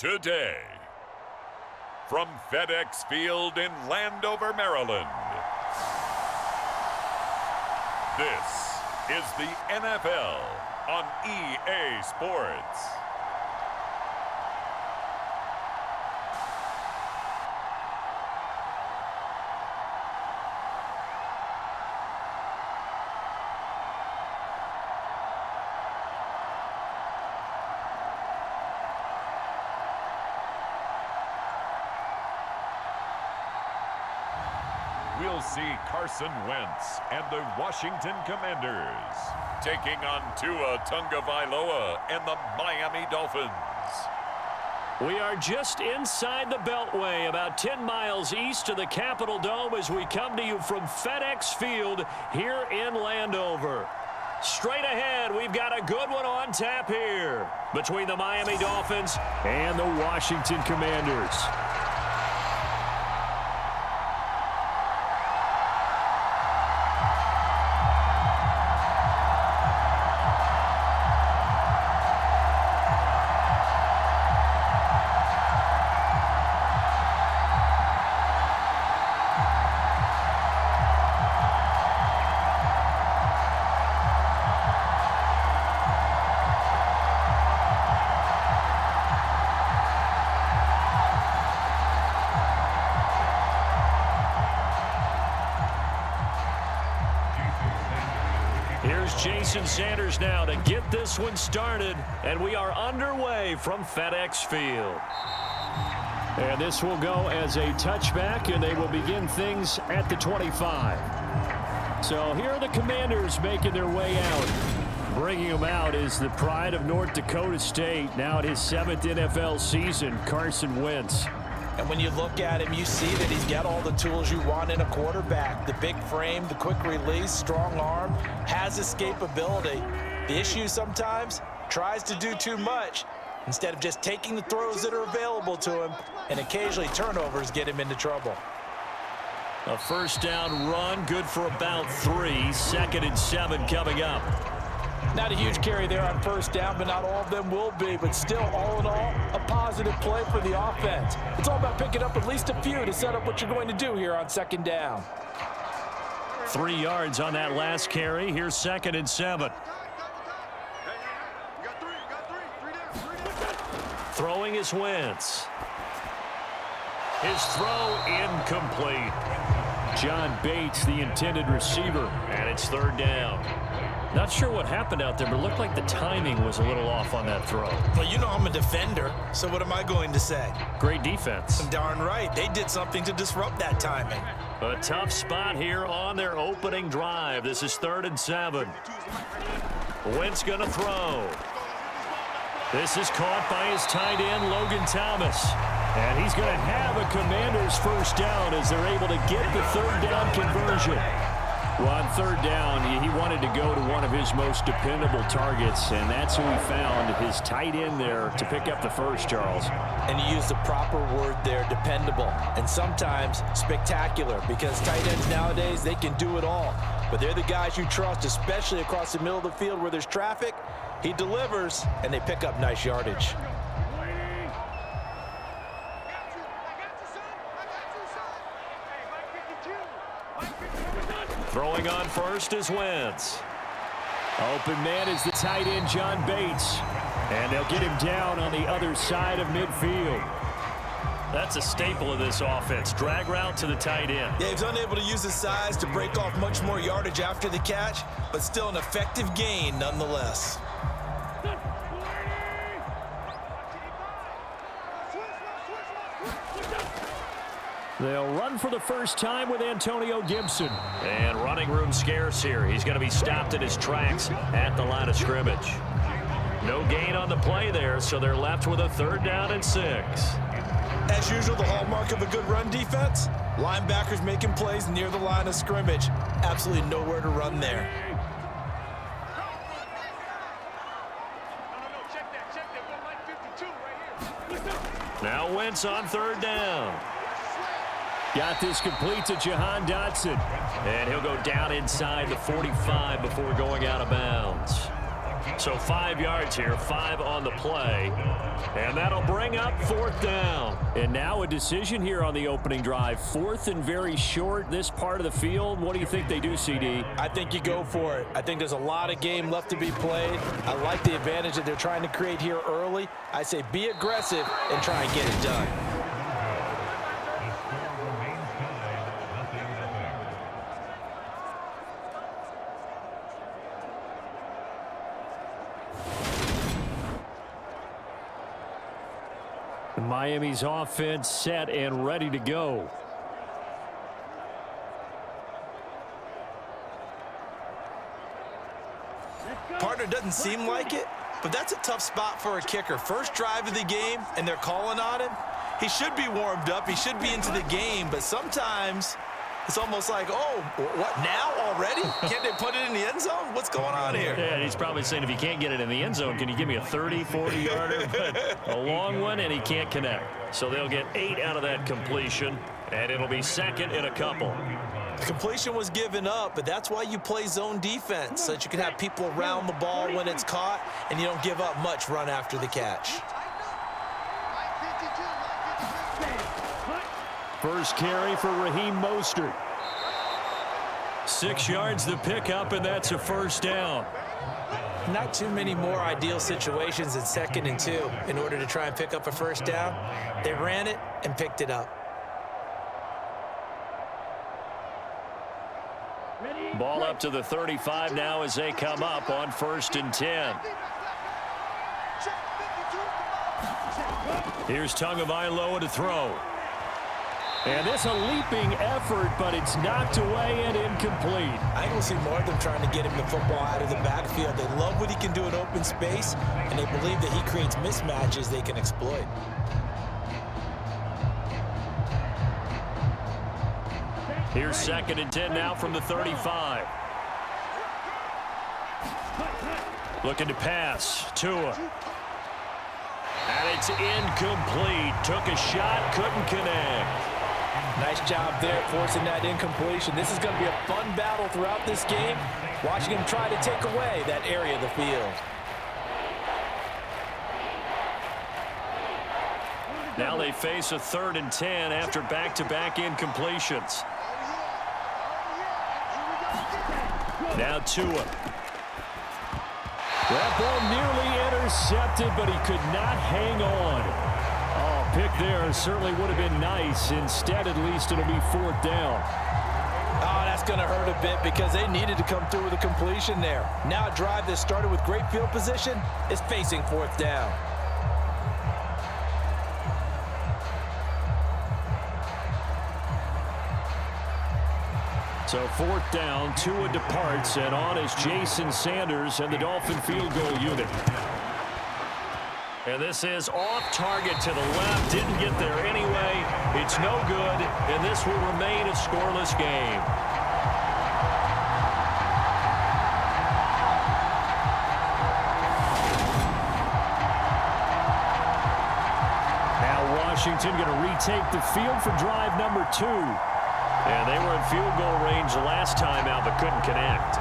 today. From FedEx Field in Landover, Maryland, this is the NFL on EA Sports. We'll see Carson Wentz and the Washington Commanders taking on Tua Tagovailoa and the Miami Dolphins. We are just inside the Beltway, about 10 miles east of the Capitol Dome as we come to you from FedEx Field here in Landover. Straight ahead, we've got a good one on tap here between the Miami Dolphins and the Washington Commanders. Here's Jason Sanders now to get this one started, and we are underway from FedEx Field. And this will go as a touchback, and they will begin things at the 25. So here are the Commanders making their way out. Bringing him out is the pride of North Dakota State, now at his 7th NFL season, Carson Wentz. And when you look at him, you see that he's got all the tools you want in a quarterback. The big frame, the quick release, strong arm, has escapability. The issue sometimes, tries to do too much instead of just taking the throws that are available to him, and occasionally turnovers get him into trouble. A first down run, good for about 3. 2nd and 7 coming up. Not a huge carry there on first down, but not all of them will be. But still, all in all, a positive play for the offense. It's all about picking up at least a few to set up what you're going to do here on 2nd down. 3 yards on that last carry. Here's 2nd and 7. Throwing is Wentz. His throw incomplete. John Bates, the intended receiver, and it's 3rd down. Not sure what happened out there, but it looked like the timing was a little off on that throw. Well, you know I'm a defender, so what am I going to say? Great defense. Darn right. They did something to disrupt that timing. A tough spot here on their opening drive. This is 3rd and 7. Wentz going to throw. This is caught by his tight end, Logan Thomas. And he's going to have a Commander's first down as they're able to get the 3rd down conversion. Well, on 3rd down, he wanted to go to one of his most dependable targets, and that's who he found, his tight end there, to pick up the first, Charles. And you use the proper word there, dependable, and sometimes spectacular, because tight ends nowadays, they can do it all. But they're the guys you trust, especially across the middle of the field where there's traffic. He delivers, and they pick up nice yardage. Throwing on first is Wentz. Open man is the tight end, John Bates. And they'll get him down on the other side of midfield. That's a staple of this offense. Drag route to the tight end. Yeah, he's unable to use his size to break off much more yardage after the catch, but still an effective gain nonetheless. They'll run for the first time with Antonio Gibson. And running room scarce here. He's going to be stopped in his tracks at the line of scrimmage. No gain on the play there, so they're left with a 3rd down and 6. As usual, the hallmark of a good run defense, linebackers making plays near the line of scrimmage. Absolutely nowhere to run there. Now Wentz on 3rd down. Got this complete to Jahan Dotson. And he'll go down inside the 45 before going out of bounds. So 5 yards here, 5 on the play. And that'll bring up 4th down. And now a decision here on the opening drive. 4th and very short, this part of the field. What do you think they do, CD? I think you go for it. I think there's a lot of game left to be played. I like the advantage that they're trying to create here early. I say be aggressive and try and get it done. Miami's offense set and ready to go. Partner, doesn't seem like it, but that's a tough spot for a kicker. First drive of the game, and they're calling on him. He should be warmed up. He should be into the game, but sometimes it's almost like, oh, what, now already? Can't they put it in the end zone? What's going on here? Yeah, he's probably saying, if you can't get it in the end zone, can you give me a 30, 40-yarder? But a long one, and he can't connect. So they'll get 8 out of that completion, and it'll be 2nd and a couple. The completion was given up, but that's why you play zone defense, so that you can have people around the ball when it's caught, and you don't give up much run after the catch. First carry for Raheem Mostert. 6 yards the pickup, and that's a 1st down. Not too many more ideal situations in 2nd and 2 in order to try and pick up a 1st down. They ran it and picked it up. Ball up to the 35 now as they come up on 1st and 10. Here's Tagovailoa to throw. And it's a leaping effort, but it's knocked away and incomplete. I think we'll see more of them trying to get him the football out of the backfield. They love what he can do in open space, and they believe that he creates mismatches they can exploit. Here's 2nd and 10 now from the 35. Looking to pass. Tua. And it's incomplete. Took a shot, couldn't connect. Nice job there forcing that incompletion. This is going to be a fun battle throughout this game, watching him try to take away that area of the field. Now they face a 3rd and 10 after back-to-back incompletions. Now Tua. That ball nearly intercepted, but he could not hang on. Oh, pick there certainly would have been nice. Instead, at least it'll be 4th down. Oh, that's going to hurt a bit because they needed to come through with a completion there. Now a drive that started with great field position is facing 4th down. So 4th down, Tua departs, and on is Jason Sanders and the Dolphin field goal unit. And this is off target to the left. Didn't get there anyway. It's no good, and this will remain a scoreless game. Now Washington going to retake the field for drive number 2. And they were in field goal range the last time out, but couldn't connect.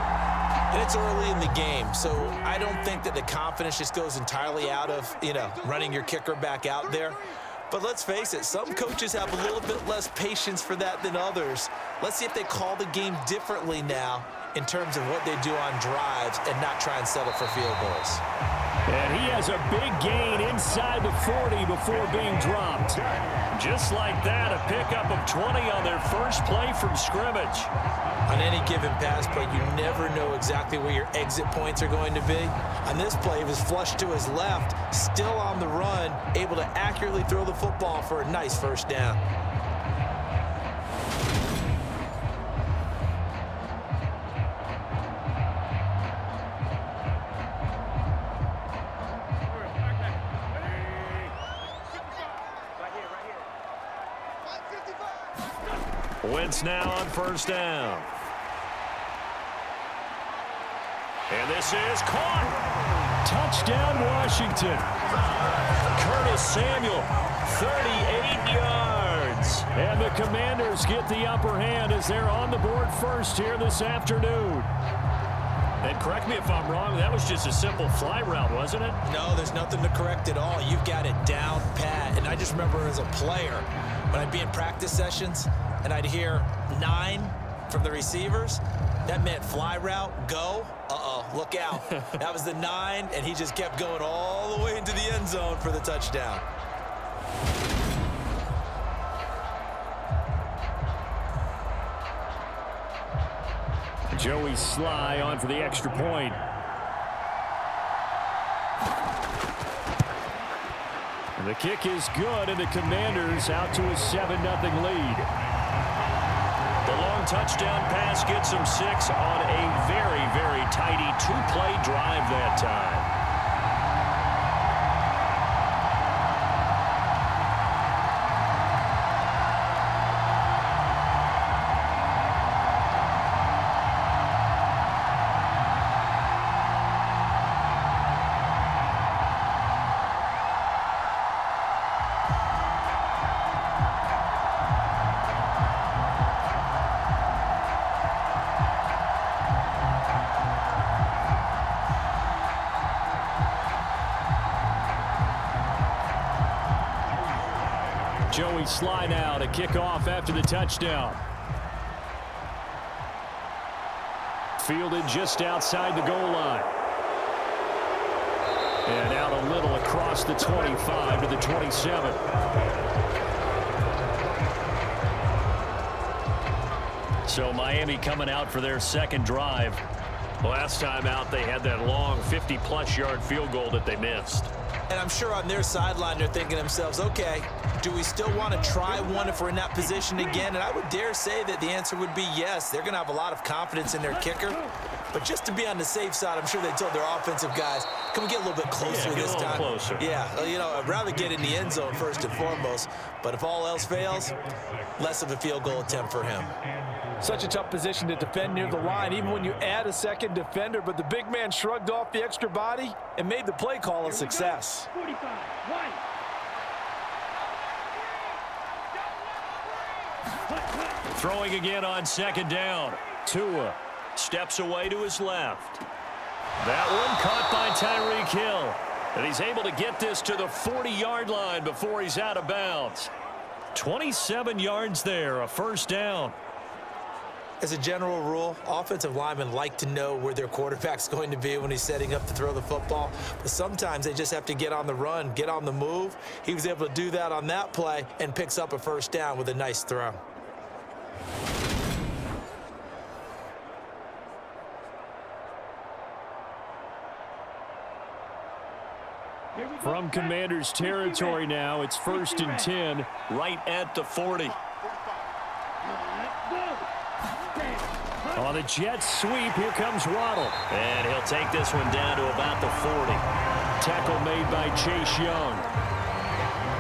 And it's early in the game, so I don't think that the confidence just goes entirely out of, running your kicker back out there. But let's face it, some coaches have a little bit less patience for that than others. Let's see if they call the game differently now in terms of what they do on drives and not try and settle for field goals. And he has a big gain inside the 40 before being dropped. Just like that, a pickup of 20 on their first play from scrimmage. On any given pass play, you never know exactly where your exit points are going to be. On this play, he was flushed to his left, still on the run, able to accurately throw the football for a nice 1st down. Wentz now on 1st down. And this is caught. Touchdown, Washington. Curtis Samuel, 38 yards. And the Commanders get the upper hand as they're on the board first here this afternoon. And correct me if I'm wrong, that was just a simple fly route, wasn't it? No, there's nothing to correct at all. You've got it down pat. And I just remember as a player, when I'd be in practice sessions and I'd hear 9 from the receivers, that meant fly route, go. Uh-oh, look out. That was the 9, and he just kept going all the way into the end zone for the touchdown. Joey Sly on for the extra point. And the kick is good, and the Commanders out to a 7-0 lead. The long touchdown pass gets them 6 on a very, very tidy 2-play drive that time. Joey Sly now to kick off after the touchdown. Fielded just outside the goal line. And out a little across the 25 to the 27. So Miami coming out for their second drive. Last time out, they had that long 50-plus yard field goal that they missed. And I'm sure on their sideline, they're thinking to themselves, okay, do we still want to try one if we're in that position again? And I would dare say that the answer would be yes. They're going to have a lot of confidence in their kicker. But just to be on the safe side, I'm sure they told their offensive guys, can we get a little bit closer this time? Closer. Yeah, you know, I'd rather get in the end zone first and foremost. But if all else fails, less of a field goal attempt for him. Such a tough position to defend near the line, even when you add a second defender. But the big man shrugged off the extra body and made the play call a success. 45, right. Throwing again on second down. Tua steps away to his left. That one caught by Tyreek Hill. And he's able to get this to the 40-yard line before he's out of bounds. 27 yards there, a first down. As a general rule, offensive linemen like to know where their quarterback's going to be when he's setting up to throw the football. But sometimes they just have to get on the run, get on the move. He was able to do that on that play and picks up a first down with a nice throw. From Commanders territory now, it's 1st and 10, right at the 40. On the jet sweep, here comes Waddle. And he'll take this one down to about the 40. Tackle made by Chase Young.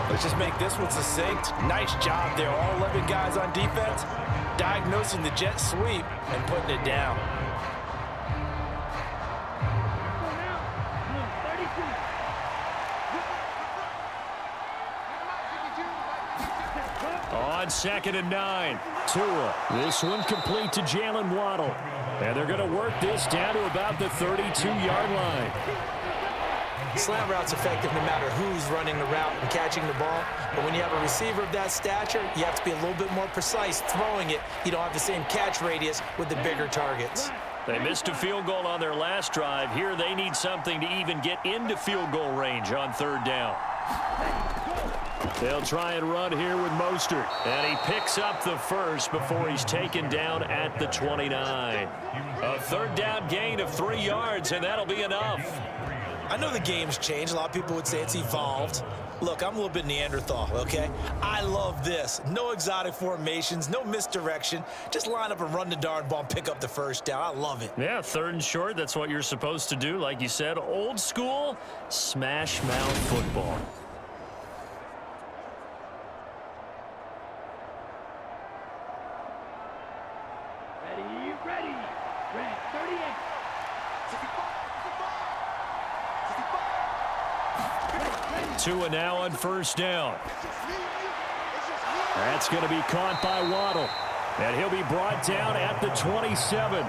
Let's just make this one succinct. Nice job there. All 11 guys on defense diagnosing the jet sweep and putting it down. On 2nd and 9, Tua. This one complete to Jalen Waddle. And they're going to work this down to about the 32-yard line. Slant route's effective no matter who's running the route and catching the ball. But when you have a receiver of that stature, you have to be a little bit more precise throwing it. You don't have the same catch radius with the bigger targets. They missed a field goal on their last drive. Here they need something to even get into field goal range on 3rd down. They'll try and run here with Mostert. And he picks up the first before he's taken down at the 29. A 3rd down gain of 3 yards, and that'll be enough. I know the game's changed. A lot of people would say it's evolved. Look, I'm a little bit Neanderthal, okay? I love this. No exotic formations, no misdirection. Just line up and run the darn ball and pick up the first down. I love it. Yeah, 3rd and short, that's what you're supposed to do. Like you said, old school, smash mouth football. Ready. Red 38. Tua now on 1st down. That's going to be caught by Waddle. And he'll be brought down at the 27.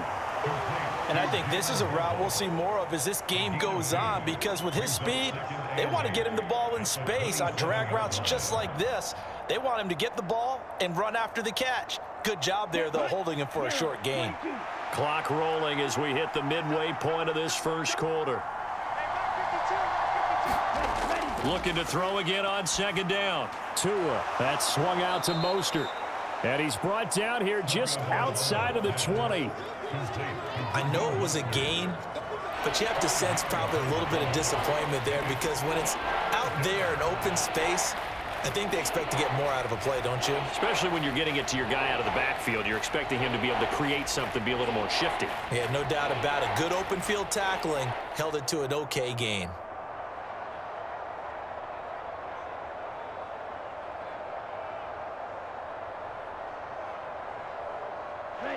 And I think this is a route we'll see more of as this game goes on, because with his speed, they want to get him the ball in space on drag routes just like this. They want him to get the ball and run after the catch. Good job there, though, holding him for a short gain. Clock rolling as we hit the midway point of this first quarter. Looking to throw again on second down. Tua, that's swung out to Mostert. And he's brought down here just outside of the 20. I know it was a gain, but you have to sense probably a little bit of disappointment there, because when it's out there in open space, I think they expect to get more out of a play, don't you? Especially when you're getting it to your guy out of the backfield. You're expecting him to be able to create something, be a little more shifty. Yeah, no doubt about it. Good open field tackling held it to an okay gain.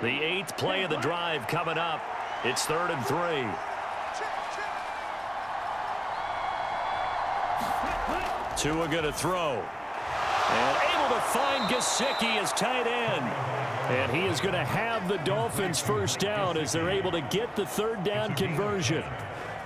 The 8th play of the drive coming up. It's 3rd and 3. Tua going to throw. And able to find Gesicki as tight end. And he is going to have the Dolphins first down as they're able to get the 3rd down conversion.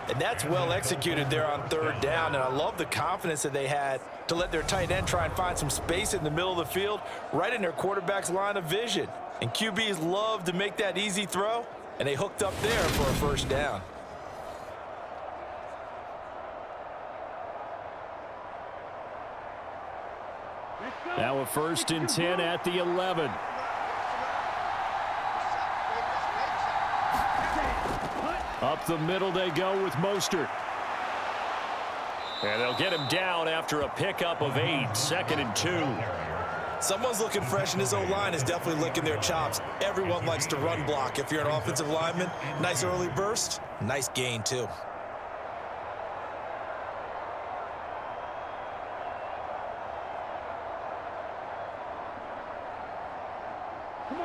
And that's well executed there on 3rd down. And I love the confidence that they had to let their tight end try and find some space in the middle of the field, right in their quarterback's line of vision. And QBs love to make that easy throw, and they hooked up there for a first down. Now a 1st and 10 at the 11. Up the middle they go with Mostert. And they'll get him down after a pickup of 8, 2nd and 2. Someone's looking fresh, and his O-line is definitely licking their chops. Everyone likes to run block. If you're an offensive lineman, nice early burst, nice gain too.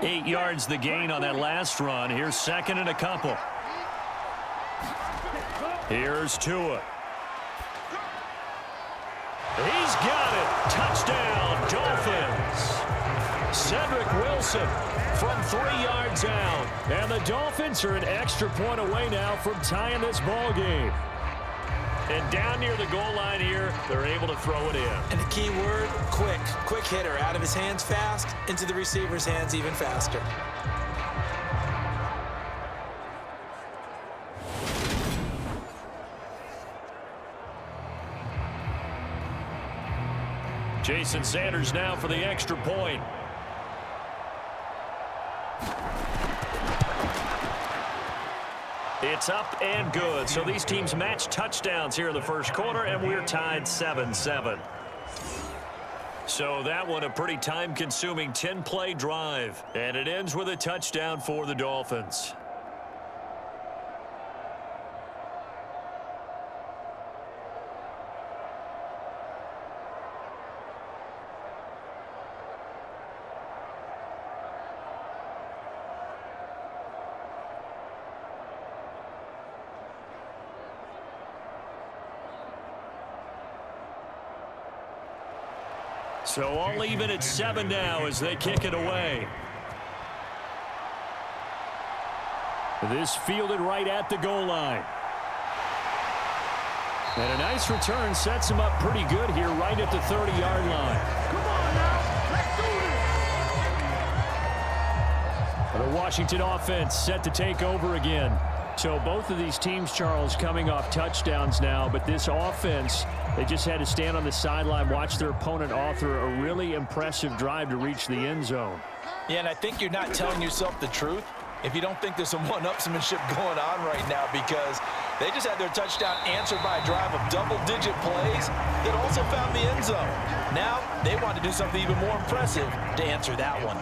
Eight yards the gain on that last run. Here's 2nd and a couple. Here's Tua. He's got it. Touchdown, Dolphins. Cedric Wilson from 3 yards out. And the Dolphins are an extra point away now from tying this ball game. And down near the goal line here, they're able to throw it in. And the key word, quick. Quick hitter. Out of his hands fast, into the receiver's hands even faster. Jason Sanders now for the extra point. It's up and good. So these teams match touchdowns here in the first quarter, and we're tied 7-7. So that one a pretty time-consuming 10-play drive, and it ends with a touchdown for the Dolphins. So all even at 7 now as they kick it away. This fielded right at the goal line. And a nice return sets him up pretty good here right at the 30-yard line. Come on now, let's do this. The Washington offense set to take over again. So both of these teams, Charles, coming off touchdowns now, but this offense, they just had to stand on the sideline, watch their opponent author a really impressive drive to reach the end zone. Yeah, and I think you're not telling yourself the truth if you don't think there's some one-upsmanship going on right now, because they just had their touchdown answered by a drive of double-digit plays that also found the end zone. Now they want to do something even more impressive to answer that one.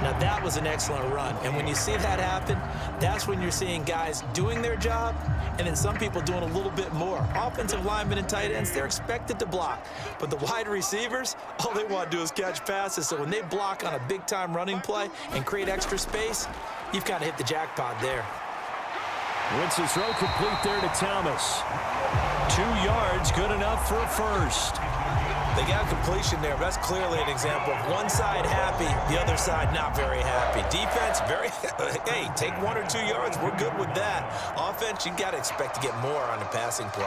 Now that was an excellent run, and when you see that happen, that's when you're seeing guys doing their job and then some people doing a little bit more. Offensive linemen and tight ends, they're expected to block, but the wide receivers, all they want to do is catch passes. So when they block on a big-time running play and create extra space, you've kind of hit the jackpot there. Winston's throw complete there to Thomas. 2 yards, good enough for a first. They got a completion there. That's clearly an example of one side happy, the other side not very happy. Defense, very, hey, take 1 or 2 yards. We're good with that. Offense, you got to expect to get more on the passing play.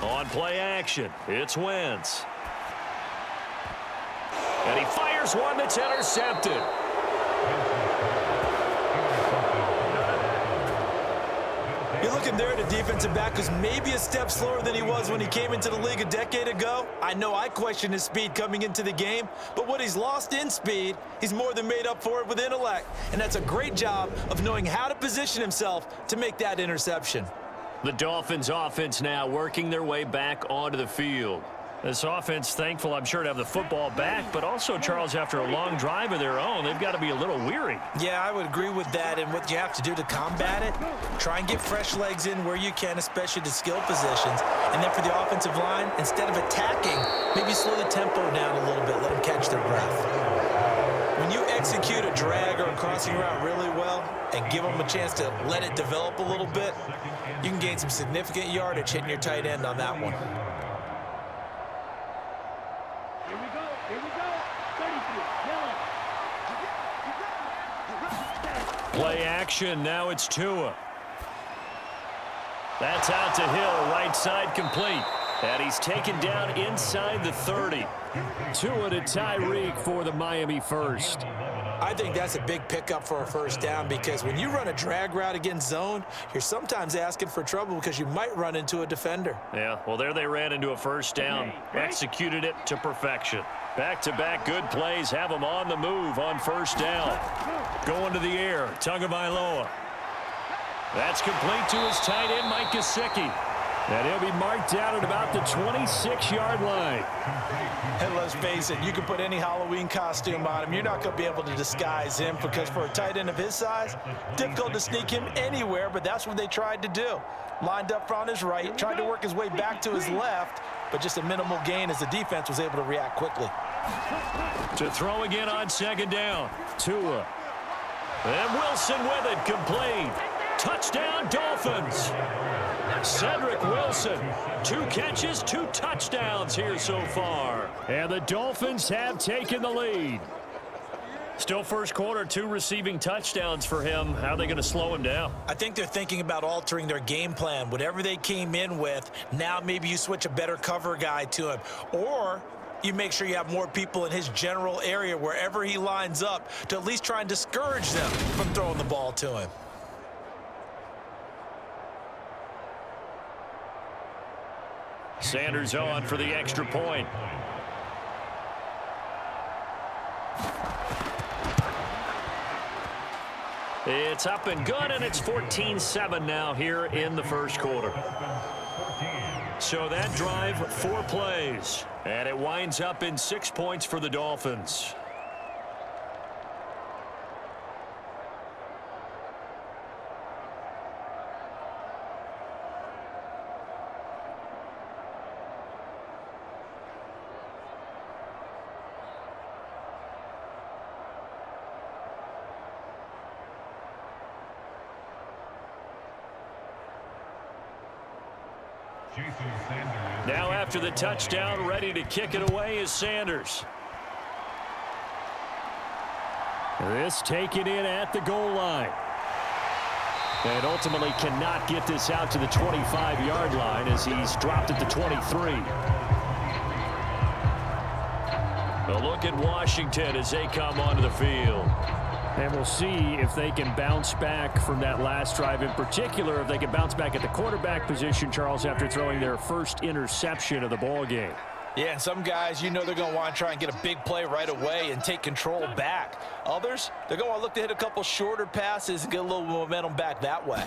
On play action, it's Wentz. And he fires one that's intercepted. You're looking there at a defensive back who's maybe a step slower than he was when he came into the league a decade ago. I know I questioned his speed coming into the game, but what he's lost in speed, he's more than made up for it with intellect. And that's a great job of knowing how to position himself to make that interception. The Dolphins offense now working their way back onto the field. This offense, thankful, I'm sure, to have the football back, but also, Charles, after a long drive of their own, they've got to be a little weary. Yeah, I would agree with that, and what you have to do to combat it, try and get fresh legs in where you can, especially to skill positions. And then for the offensive line, instead of attacking, maybe slow the tempo down a little bit, let them catch their breath. When you execute a drag or a crossing route really well and give them a chance to let it develop a little bit, you can gain some significant yardage hitting your tight end on that one. Play action, now it's Tua. That's out to Hill, right side complete. And he's taken down inside the 30. Tua to Tyreek for the Miami first. I think that's a big pickup for a first down because when you run a drag route against zone, you're sometimes asking for trouble because you might run into a defender. Yeah, well, there they ran into a first down. Executed it to perfection. Back-to-back good plays have them on the move on first down. Going to the air, Tagovailoa. That's complete to his tight end, Mike Gesicki. And he'll be marked down at about the 26-yard line. And let's face it, you can put any Halloween costume on him. You're not going to be able to disguise him because for a tight end of his size, difficult to sneak him anywhere, but that's what they tried to do. Lined up on his right, tried to work his way back to his left, but just a minimal gain as the defense was able to react quickly. To throw again on second down, Tua. And Wilson with it, complete. Touchdown, Dolphins. Cedric Wilson, 2 catches, 2 touchdowns here so far. And the Dolphins have taken the lead. Still first quarter, 2 receiving touchdowns for him. How are they going to slow him down? I think they're thinking about altering their game plan. Whatever they came in with, now maybe you switch a better cover guy to him. Or you make sure you have more people in his general area wherever he lines up to at least try and discourage them from throwing the ball to him. Sanders on for the extra point. It's up and good, and it's 14-7 now here in the first quarter. So that drive, 4 plays, and it winds up in 6 points for the Dolphins. Now after the touchdown, ready to kick it away is Sanders. This taken in at the goal line. And ultimately cannot get this out to the 25-yard line as he's dropped at the 23. A look at Washington as they come onto the field. And we'll see if they can bounce back from that last drive. In particular, if they can bounce back at the quarterback position, Charles, after throwing their first interception of the ball game. Yeah, and some guys, you know they're going to want to try and get a big play right away and take control back. Others, they're going to want to look to hit a couple shorter passes and get a little momentum back that way.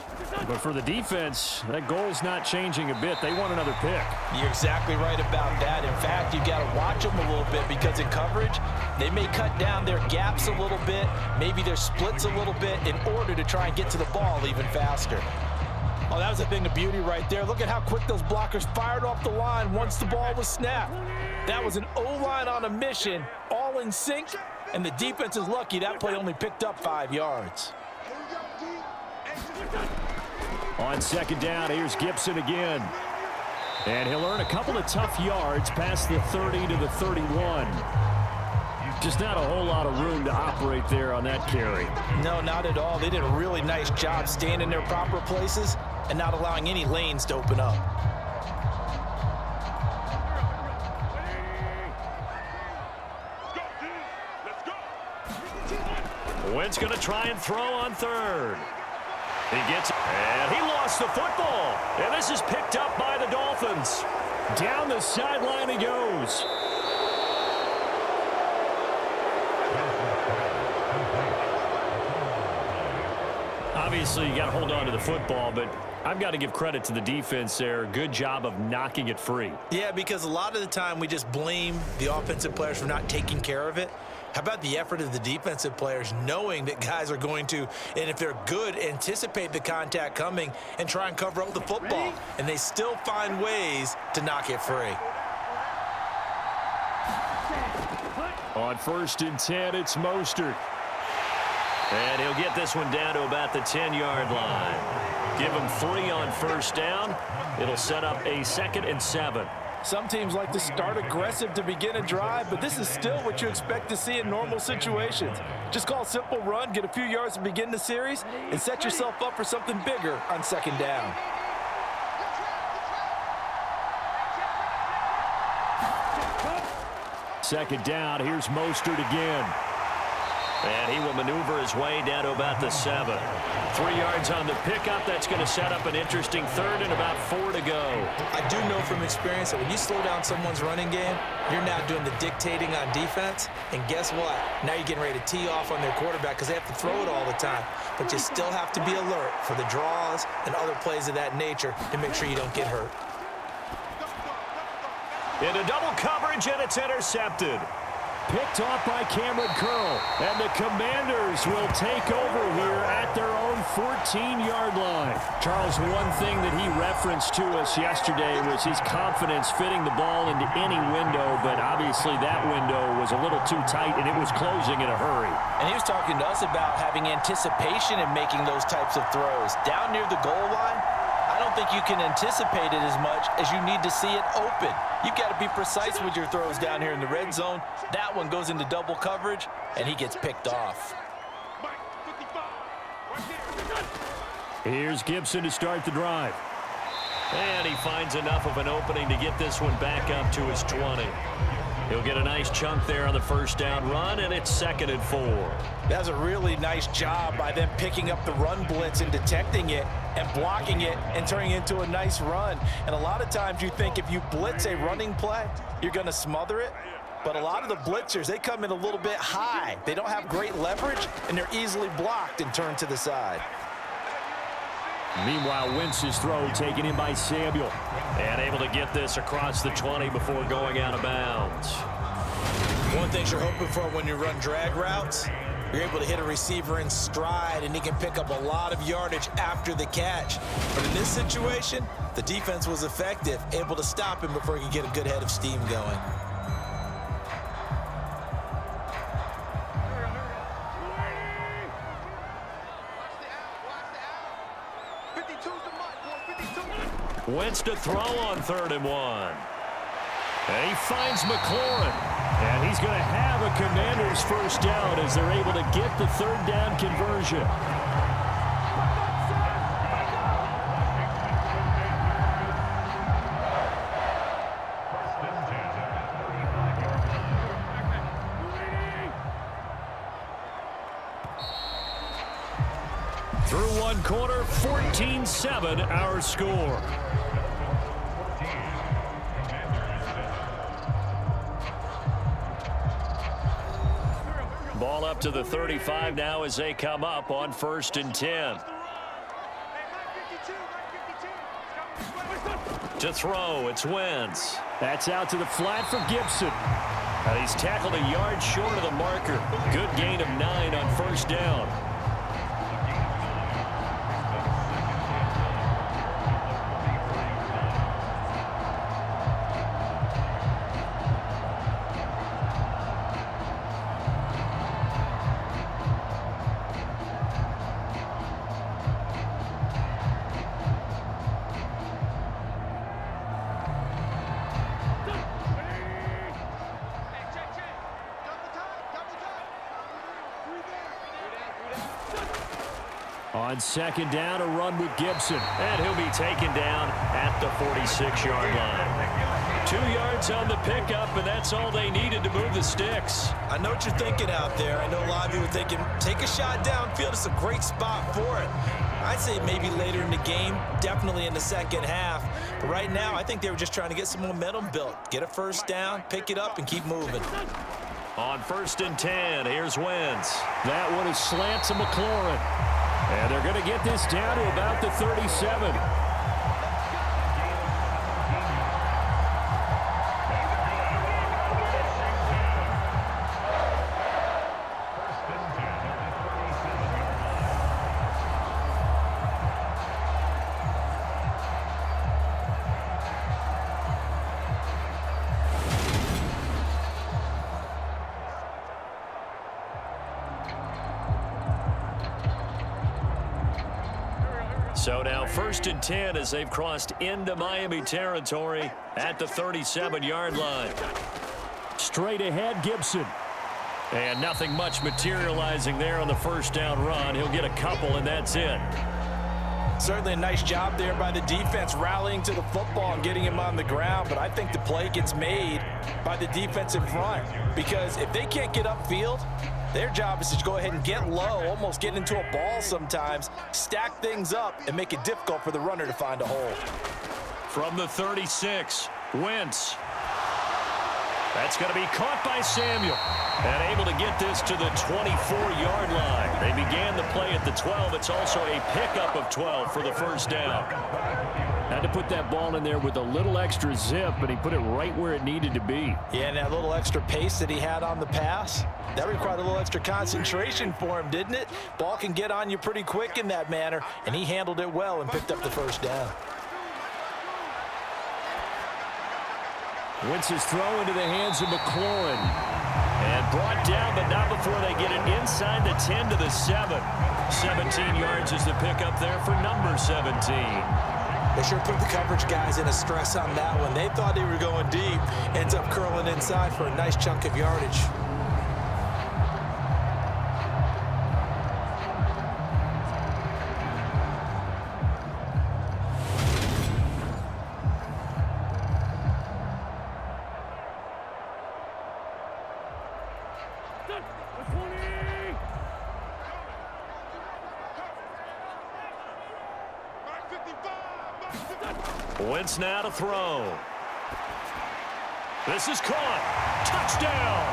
But for the defense, that goal's not changing a bit. They want another pick. You're exactly right about that. In fact, you've got to watch them a little bit because in coverage, they may cut down their gaps a little bit, maybe their splits a little bit in order to try and get to the ball even faster. Oh, that was a thing of beauty right there. Look at how quick those blockers fired off the line once the ball was snapped. That was an O-line on a mission, all in sync, And the defense is lucky that play only picked up 5 yards. On second down, here's Gibson again. And he'll earn a couple of tough yards past the 30 to the 31. Just not a whole lot of room to operate there on that carry. No, not at all. They did a really nice job staying in their proper places and not allowing any lanes to open up. Wentz going to try and throw on third. He gets it, and he lost the football. And this is picked up by the Dolphins. Down the sideline he goes. Obviously, you got to hold on to the football, but I've got to give credit to the defense there. Good job of knocking it free. Yeah, because a lot of the time we just blame the offensive players for not taking care of it. How about the effort of the defensive players knowing that guys are going to, and if they're good, anticipate the contact coming and try and cover up the football. And they still find ways to knock it free. On 1st and 10, it's Mostert. And he'll get this one down to about the 10-yard line. Give him 3 on 1st down. It'll set up a 2nd and 7. Some teams like to start aggressive to begin a drive, but this is still what you expect to see in normal situations. Just call a simple run, get a few yards to begin the series, and set yourself up for something bigger on 2nd down. Second down, here's Mostert again. And he will maneuver his way down to about the 7. 3 yards on the pickup. That's going to set up an interesting 3rd and about 4 to go. I do know from experience that when you slow down someone's running game, you're now doing the dictating on defense. And guess what? Now you're getting ready to tee off on their quarterback because they have to throw it all the time. But you still have to be alert for the draws and other plays of that nature to make sure you don't get hurt. Into double coverage, and it's intercepted. Picked off by Cameron Curl, and the Commanders will take over here at their own 14-yard line. Charles, one thing that he referenced to us yesterday was his confidence fitting the ball into any window, but obviously that window was a little too tight, and it was closing in a hurry. And he was talking to us about having anticipation in making those types of throws. Down near the goal line, I don't think you can anticipate it as much as you need to see it open. You've got to be precise with your throws down here in the red zone. That one goes into double coverage, and he gets picked off. Here's Gibson to start the drive. And he finds enough of an opening to get this one back up to his 20. He'll get a nice chunk there on the 1st down run, and it's 2nd and 4. That's a really nice job by them picking up the run blitz and detecting it and blocking it and turning it into a nice run. And a lot of times you think if you blitz a running play, you're going to smother it. But a lot of the blitzers, they come in a little bit high. They don't have great leverage, and they're easily blocked and turned to the side. Meanwhile, Wentz's throw taken in by Samuel. And able to get this across the 20 before going out of bounds. One thing you're hoping for when you run drag routes, you're able to hit a receiver in stride, and he can pick up a lot of yardage after the catch. But in this situation, the defense was effective, able to stop him before he could get a good head of steam going. Wentz to throw on 3rd and 1. And he finds McLaurin. And he's going to have a Commanders 1st down as they're able to get the 3rd down conversion. Through one quarter, 14-7 our score. Ball up to the 35 now as they come up on 1st and 10. To throw, it's Wentz. That's out to the flat for Gibson. And he's tackled a yard short of the marker. Good gain of 9 on 1st down. On second down, a run with Gibson. And he'll be taken down at the 46-yard line. 2 yards on the pickup, and that's all they needed to move the sticks. I know what you're thinking out there. I know a lot of you are thinking, take a shot downfield. It's a great spot for it. I'd say maybe later in the game, definitely in the second half. But right now, I think they were just trying to get some momentum built. Get a first down, pick it up, and keep moving. On 1st and 10, here's Wentz. That one is slant to McLaurin. And they're going to get this down to about the 37. So now 1st and 10 as they've crossed into Miami territory at the 37-yard line. Straight ahead, Gibson. And nothing much materializing there on the first down run. He'll get a couple, and that's it. Certainly a nice job there by the defense rallying to the football and getting him on the ground, but I think the play gets made by the defensive front because if they can't get upfield, their job is to go ahead and get low, almost get into a ball sometimes, stack things up, and make it difficult for the runner to find a hole. From the 36, Wentz. That's going to be caught by Samuel. And able to get this to the 24-yard line. They began the play at the 12. It's also a pickup of 12 for the first down. Had to put that ball in there with a little extra zip, but he put it right where it needed to be. Yeah, and that little extra pace that he had on the pass, that required a little extra concentration for him, didn't it? Ball can get on you pretty quick in that manner, and he handled it well and picked up the first down. Wentz's throw into the hands of McLaurin. And brought down, but not before they get it inside the 10 to the 7. 17 yards is the pickup there for number 17. They sure put the coverage guys in a stress on that one. They thought they were going deep. Ends up curling inside for a nice chunk of yardage. Wentz now to throw. This is caught. Touchdown.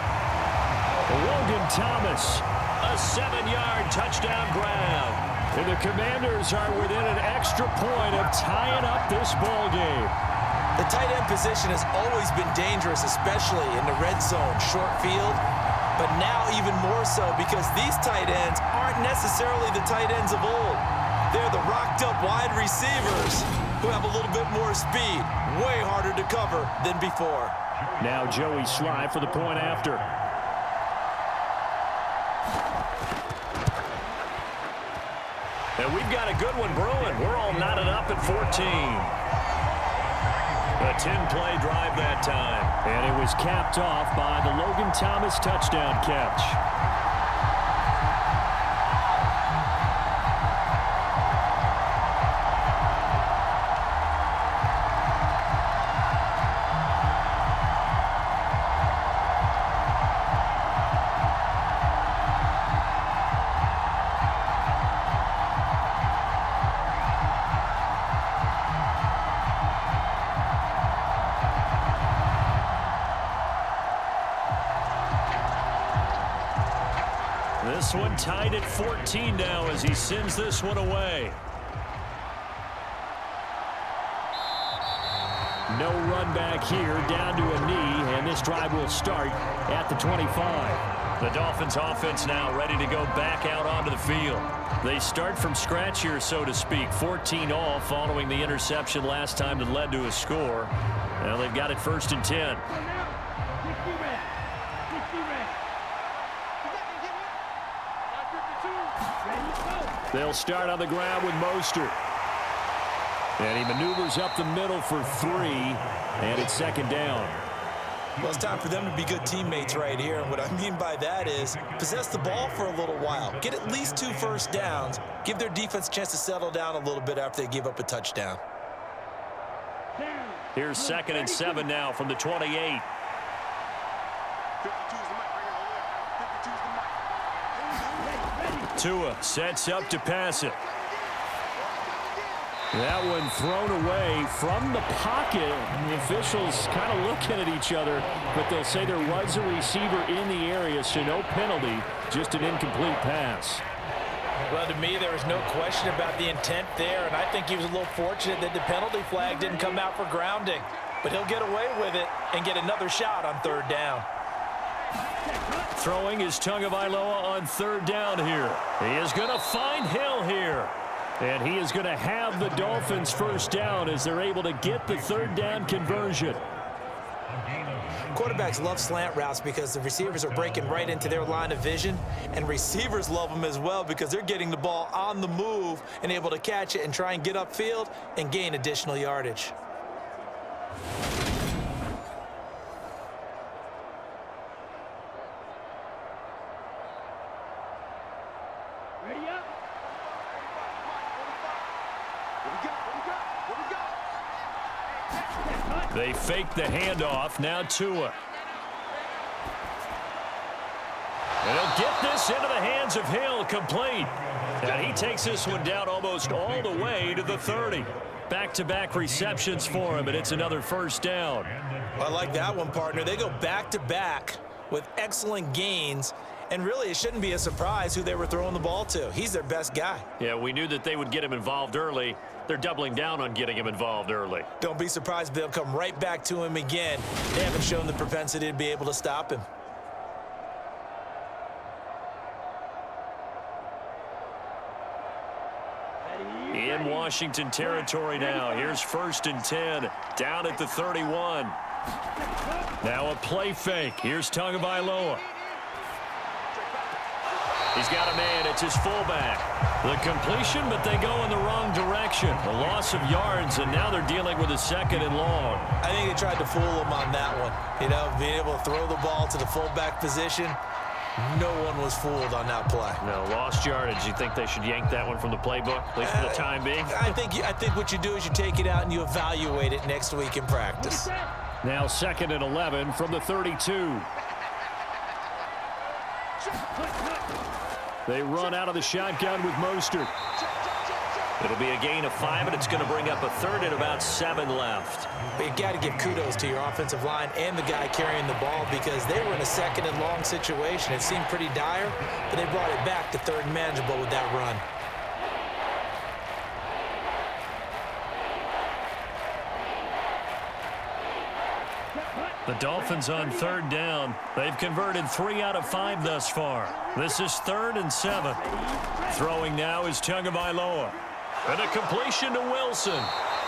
Logan Thomas. A 7-yard touchdown grab. And the Commanders are within an extra point of tying up this ball game. The tight end position has always been dangerous, especially in the red zone, short field. But now even more so because these tight ends aren't necessarily the tight ends of old. They're the rocked-up wide receivers who have a little bit more speed, way harder to cover than before. Now Joey Sly for the point after. And we've got a good one brewing. We're all knotted up at 14. A 10-play drive that time. And it was capped off by the Logan Thomas touchdown catch. This one tied at 14 now as he sends this one away. No run back here, down to a knee, and this drive will start at the 25. The Dolphins offense now ready to go back out onto the field. They start from scratch here, so to speak. 14 all following the interception last time that led to a score. Now they've got it 1st and 10. They'll start on the ground with Mostert. And he maneuvers up the middle for 3, and it's 2nd down. Well, it's time for them to be good teammates right here. And what I mean by that is possess the ball for a little while. Get at least 2 first downs. Give their defense a chance to settle down a little bit after they give up a touchdown. Here's 2nd and 7 now from the 28. Tua sets up to pass it. That one thrown away from the pocket. And the officials kind of looking at each other, but they'll say there was a receiver in the area, so no penalty, just an incomplete pass. Well, to me, there was no question about the intent there, and I think he was a little fortunate that the penalty flag didn't come out for grounding. But he'll get away with it and get another shot on 3rd down. Throwing is Tagovailoa on 3rd down here. He is going to find Hill here. And he is going to have the Dolphins 1st down as they're able to get the 3rd down conversion. Quarterbacks love slant routes because the receivers are breaking right into their line of vision, and receivers love them as well because they're getting the ball on the move and able to catch it and try and get upfield and gain additional yardage. Ready up. They fake the handoff. Now Tua. And he'll get this into the hands of Hill, complete. And he takes this one down almost all the way to the 30. Back-to-back receptions for him, and it's another 1st down. I like that one, partner. They go back-to-back with excellent gains, and really it shouldn't be a surprise who they were throwing the ball to. He's their best guy. Yeah, we knew that they would get him involved early. They're doubling down on getting him involved early. Don't be surprised if they'll come right back to him again. They haven't shown the propensity to be able to stop him. In Washington territory now. Here's 1st and 10. Down at the 31. Now a play fake. Here's Tagovailoa. He's got a man. It's his fullback. The completion, but they go in the wrong direction. A loss of yards, and now they're dealing with a 2nd and long. I think they tried to fool him on that one. You know, being able to throw the ball to the fullback position. No one was fooled on that play. No, lost yardage. You think they should yank that one from the playbook, at least for the time being? I think what you do is you take it out and you evaluate it next week in practice. Now 2nd and 11 from the 32. They run out of the shotgun with Mostert. It'll be a gain of 5, and it's going to bring up a 3rd and about 7 left. But you got to give kudos to your offensive line and the guy carrying the ball because they were in a 2nd and long situation. It seemed pretty dire, but they brought it back to 3rd and manageable with that run. The Dolphins on 3rd down. They've converted 3 out of 5 thus far. This is 3rd and 7. Throwing now is Tagovailoa. And a completion to Wilson.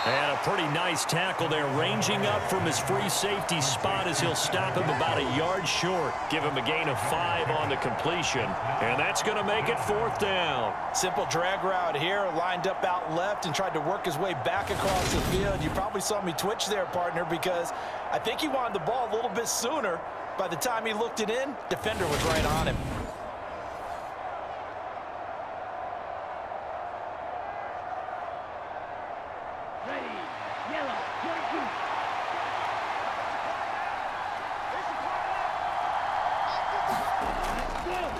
And a pretty nice tackle there, ranging up from his free safety spot as he'll stop him about a yard short. Give him a gain of 5 on the completion. And that's going to make it 4th down. Simple drag route here, lined up out left and tried to work his way back across the field. You probably saw me twitch there, partner, because I think he wanted the ball a little bit sooner. By the time he looked it in, defender was right on him.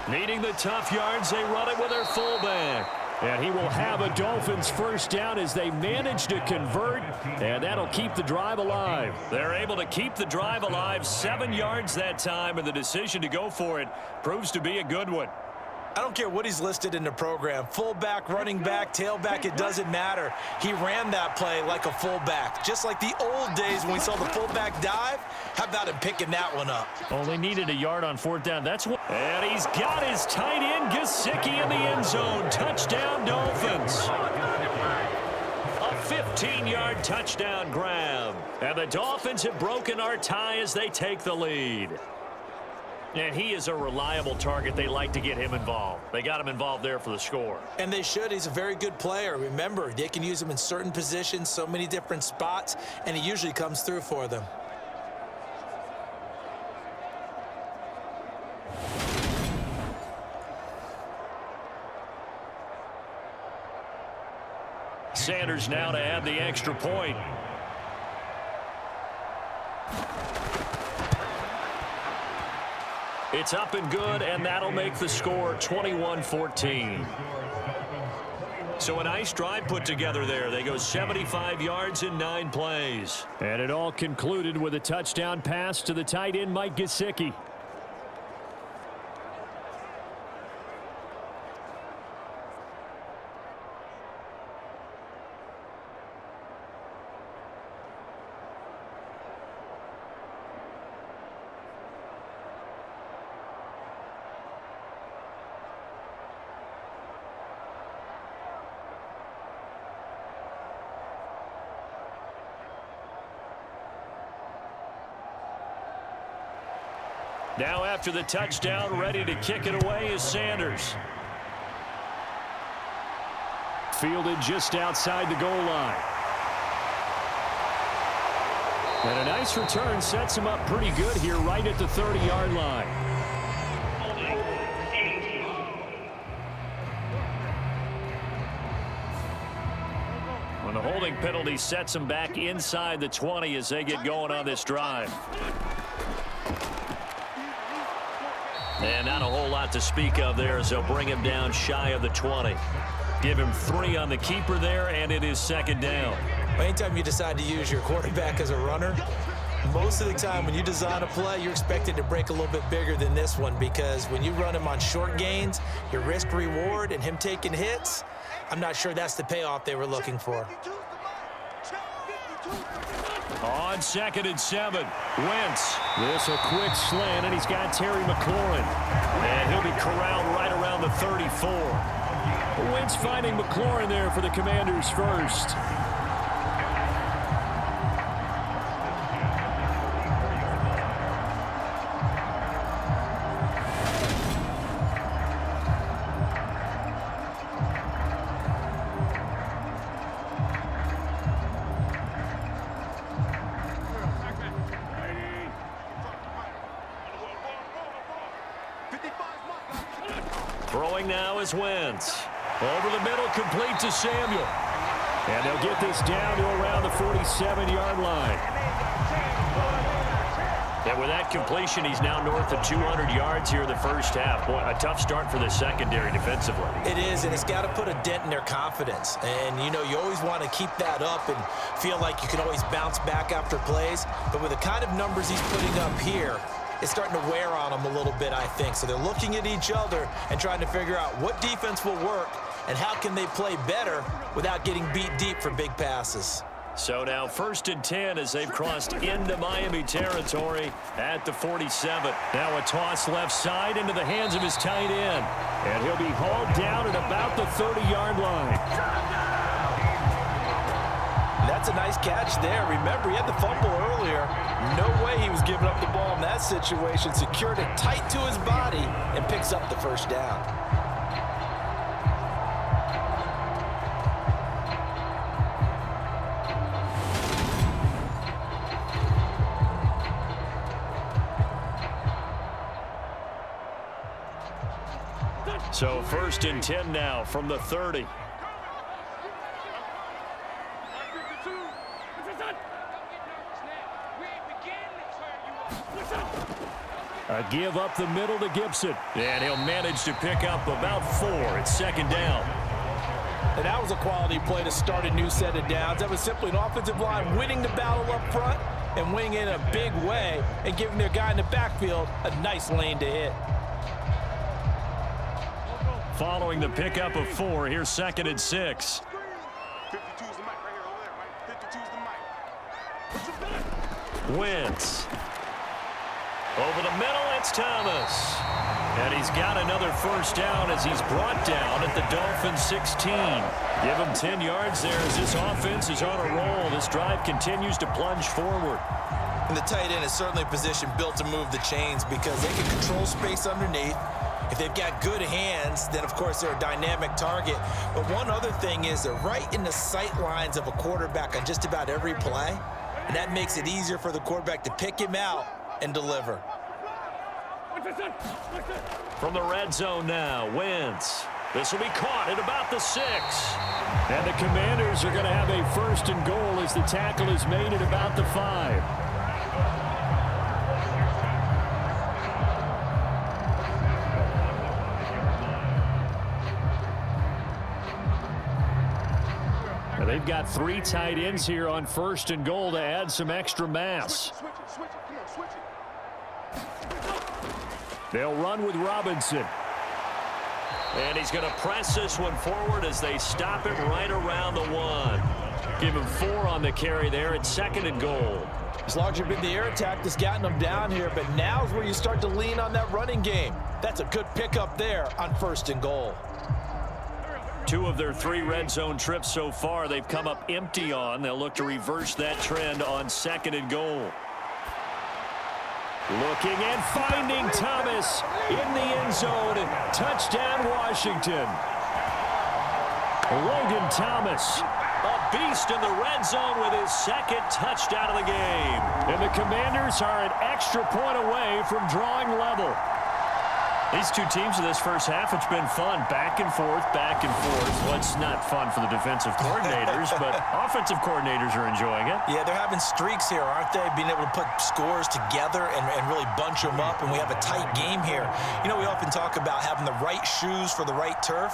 Needing the tough yards, they run it with their fullback. And he will have a Dolphins 1st down as they manage to convert, and that'll keep the drive alive. They're able to keep the drive alive, 7 yards that time, and the decision to go for it proves to be a good one. I don't care what he's listed in the program. Fullback, running back, tailback, it doesn't matter. He ran that play like a fullback, just like the old days when we saw the fullback dive. How about him picking that one up? Only needed a yard on 4th down. That's what. And he's got his tight end, Gesicki, in the end zone. Touchdown, Dolphins. A 15-yard touchdown grab. And the Dolphins have broken our tie as they take the lead. And he is a reliable target. They like to get him involved. They got him involved there for the score. And they should. He's a very good player. Remember, they can use him in certain positions, so many different spots, and he usually comes through for them. Sanders now to add the extra point. It's up and good, and that'll make the score 21-14. So a nice drive put together there. They go 75 yards in 9 plays. And it all concluded with a touchdown pass to the tight end, Mike Gesicki. Now after the touchdown, ready to kick it away is Sanders. Fielded just outside the goal line. And a nice return sets him up pretty good here right at the 30-yard line. When the holding penalty sets him back inside the 20 as they get going on this drive. And not a whole lot to speak of there as they'll bring him down shy of the 20. Give him 3 on the keeper there, and it is second down. Anytime you decide to use your quarterback as a runner, most of the time when you design a play, you're expected to break a little bit bigger than this one, because when you run him on short gains, your risk reward and him taking hits, I'm not sure that's the payoff they were looking for. On 2nd and 7, Wentz. This a quick slant, and he's got Terry McLaurin. And he'll be corralled right around the 34. Wentz finding McLaurin there for the Commanders first. Throwing now is Wentz. Over the middle, complete to Samuel. And they'll get this down to around the 47-yard line. And with that completion, he's now north of 200 yards here in the first half. Boy, a tough start for the secondary defensively. It is, and it's got to put a dent in their confidence. And, you know, you always want to keep that up and feel like you can always bounce back after plays. But with the kind of numbers he's putting up here, it's starting to wear on them a little bit, I think. So they're looking at each other and trying to figure out what defense will work and how can they play better without getting beat deep for big passes. So now 1st and 10 as they've crossed into Miami territory at the 47. Now a toss left side into the hands of his tight end. And he'll be hauled down at about the 30-yard line. That's a nice catch there. Remember, he had the fumble earlier. No way he was giving up the ball in that situation. Secured it tight to his body and picks up the first down. So 1st and 10 now from the 30. A give up the middle to Gibson. And he'll manage to pick up about 4 at 2nd down. And that was a quality play to start a new set of downs. That was simply an offensive line winning the battle up front and winning in a big way and giving their guy in the backfield a nice lane to hit. Following the pickup of 4, here's 2nd and 6. 52's the mic right here, over there, right? 52's the mic. Wentz. Over the middle, it's Thomas. And he's got another first down as he's brought down at the Dolphins 16. Give him 10 yards there as this offense is on a roll. This drive continues to plunge forward. And the tight end is certainly a position built to move the chains because they can control space underneath. If they've got good hands, then, of course, they're a dynamic target. But one other thing is they're right in the sight lines of a quarterback on just about every play. And that makes it easier for the quarterback to pick him out and deliver. From the red zone now, Wentz. This will be caught at about the 6. And the Commanders are going to have a 1st and goal as the tackle is made at about the 5. Now they've got 3 tight ends here on 1st and goal to add some extra mass. Switch it, switch it. Come on, switch it. They'll run with Robinson. And he's going to press this one forward as they stop it right around the 1. Give him 4 on the carry there at 2nd and goal. As long as you've been the air attack that's gotten them down here, but now's where you start to lean on that running game. That's a good pickup there on 1st and goal. 2 of their 3 red zone trips so far they've come up empty on. They'll look to reverse that trend on 2nd and goal. Looking and finding Thomas in the end zone. Touchdown, Washington. Logan Thomas, A beast in the red zone with his 2nd touchdown of the game. and the Commanders are an extra point away from drawing level. These 2 teams in this first half, it's been fun. Back and forth, back and forth. Well, it's not fun for the defensive coordinators, but offensive coordinators are enjoying it. Yeah, they're having streaks here, aren't they? Being able to put scores together and really bunch them up, and we have a tight game here. You know, we often talk about having the right shoes for the right turf.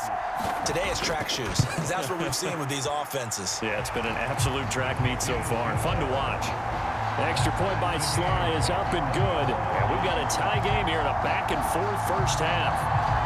Today it's track shoes. That's what we've seen with these offenses. Yeah, it's been an absolute track meet so far, and fun to watch. Extra point by Sly is up and good. And we've got a tie game here in a back-and-forth first half.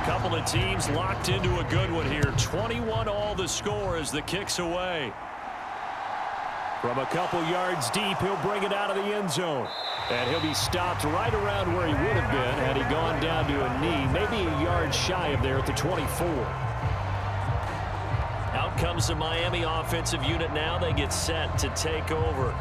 Couple of teams locked into a good one here. 21 all the score as the kick's away. From a couple yards deep, he'll bring it out of the end zone. And he'll be stopped right around where he would have been had he gone down to a knee, maybe a yard shy of there at the 24. Out comes the Miami offensive unit now. They get set to take over.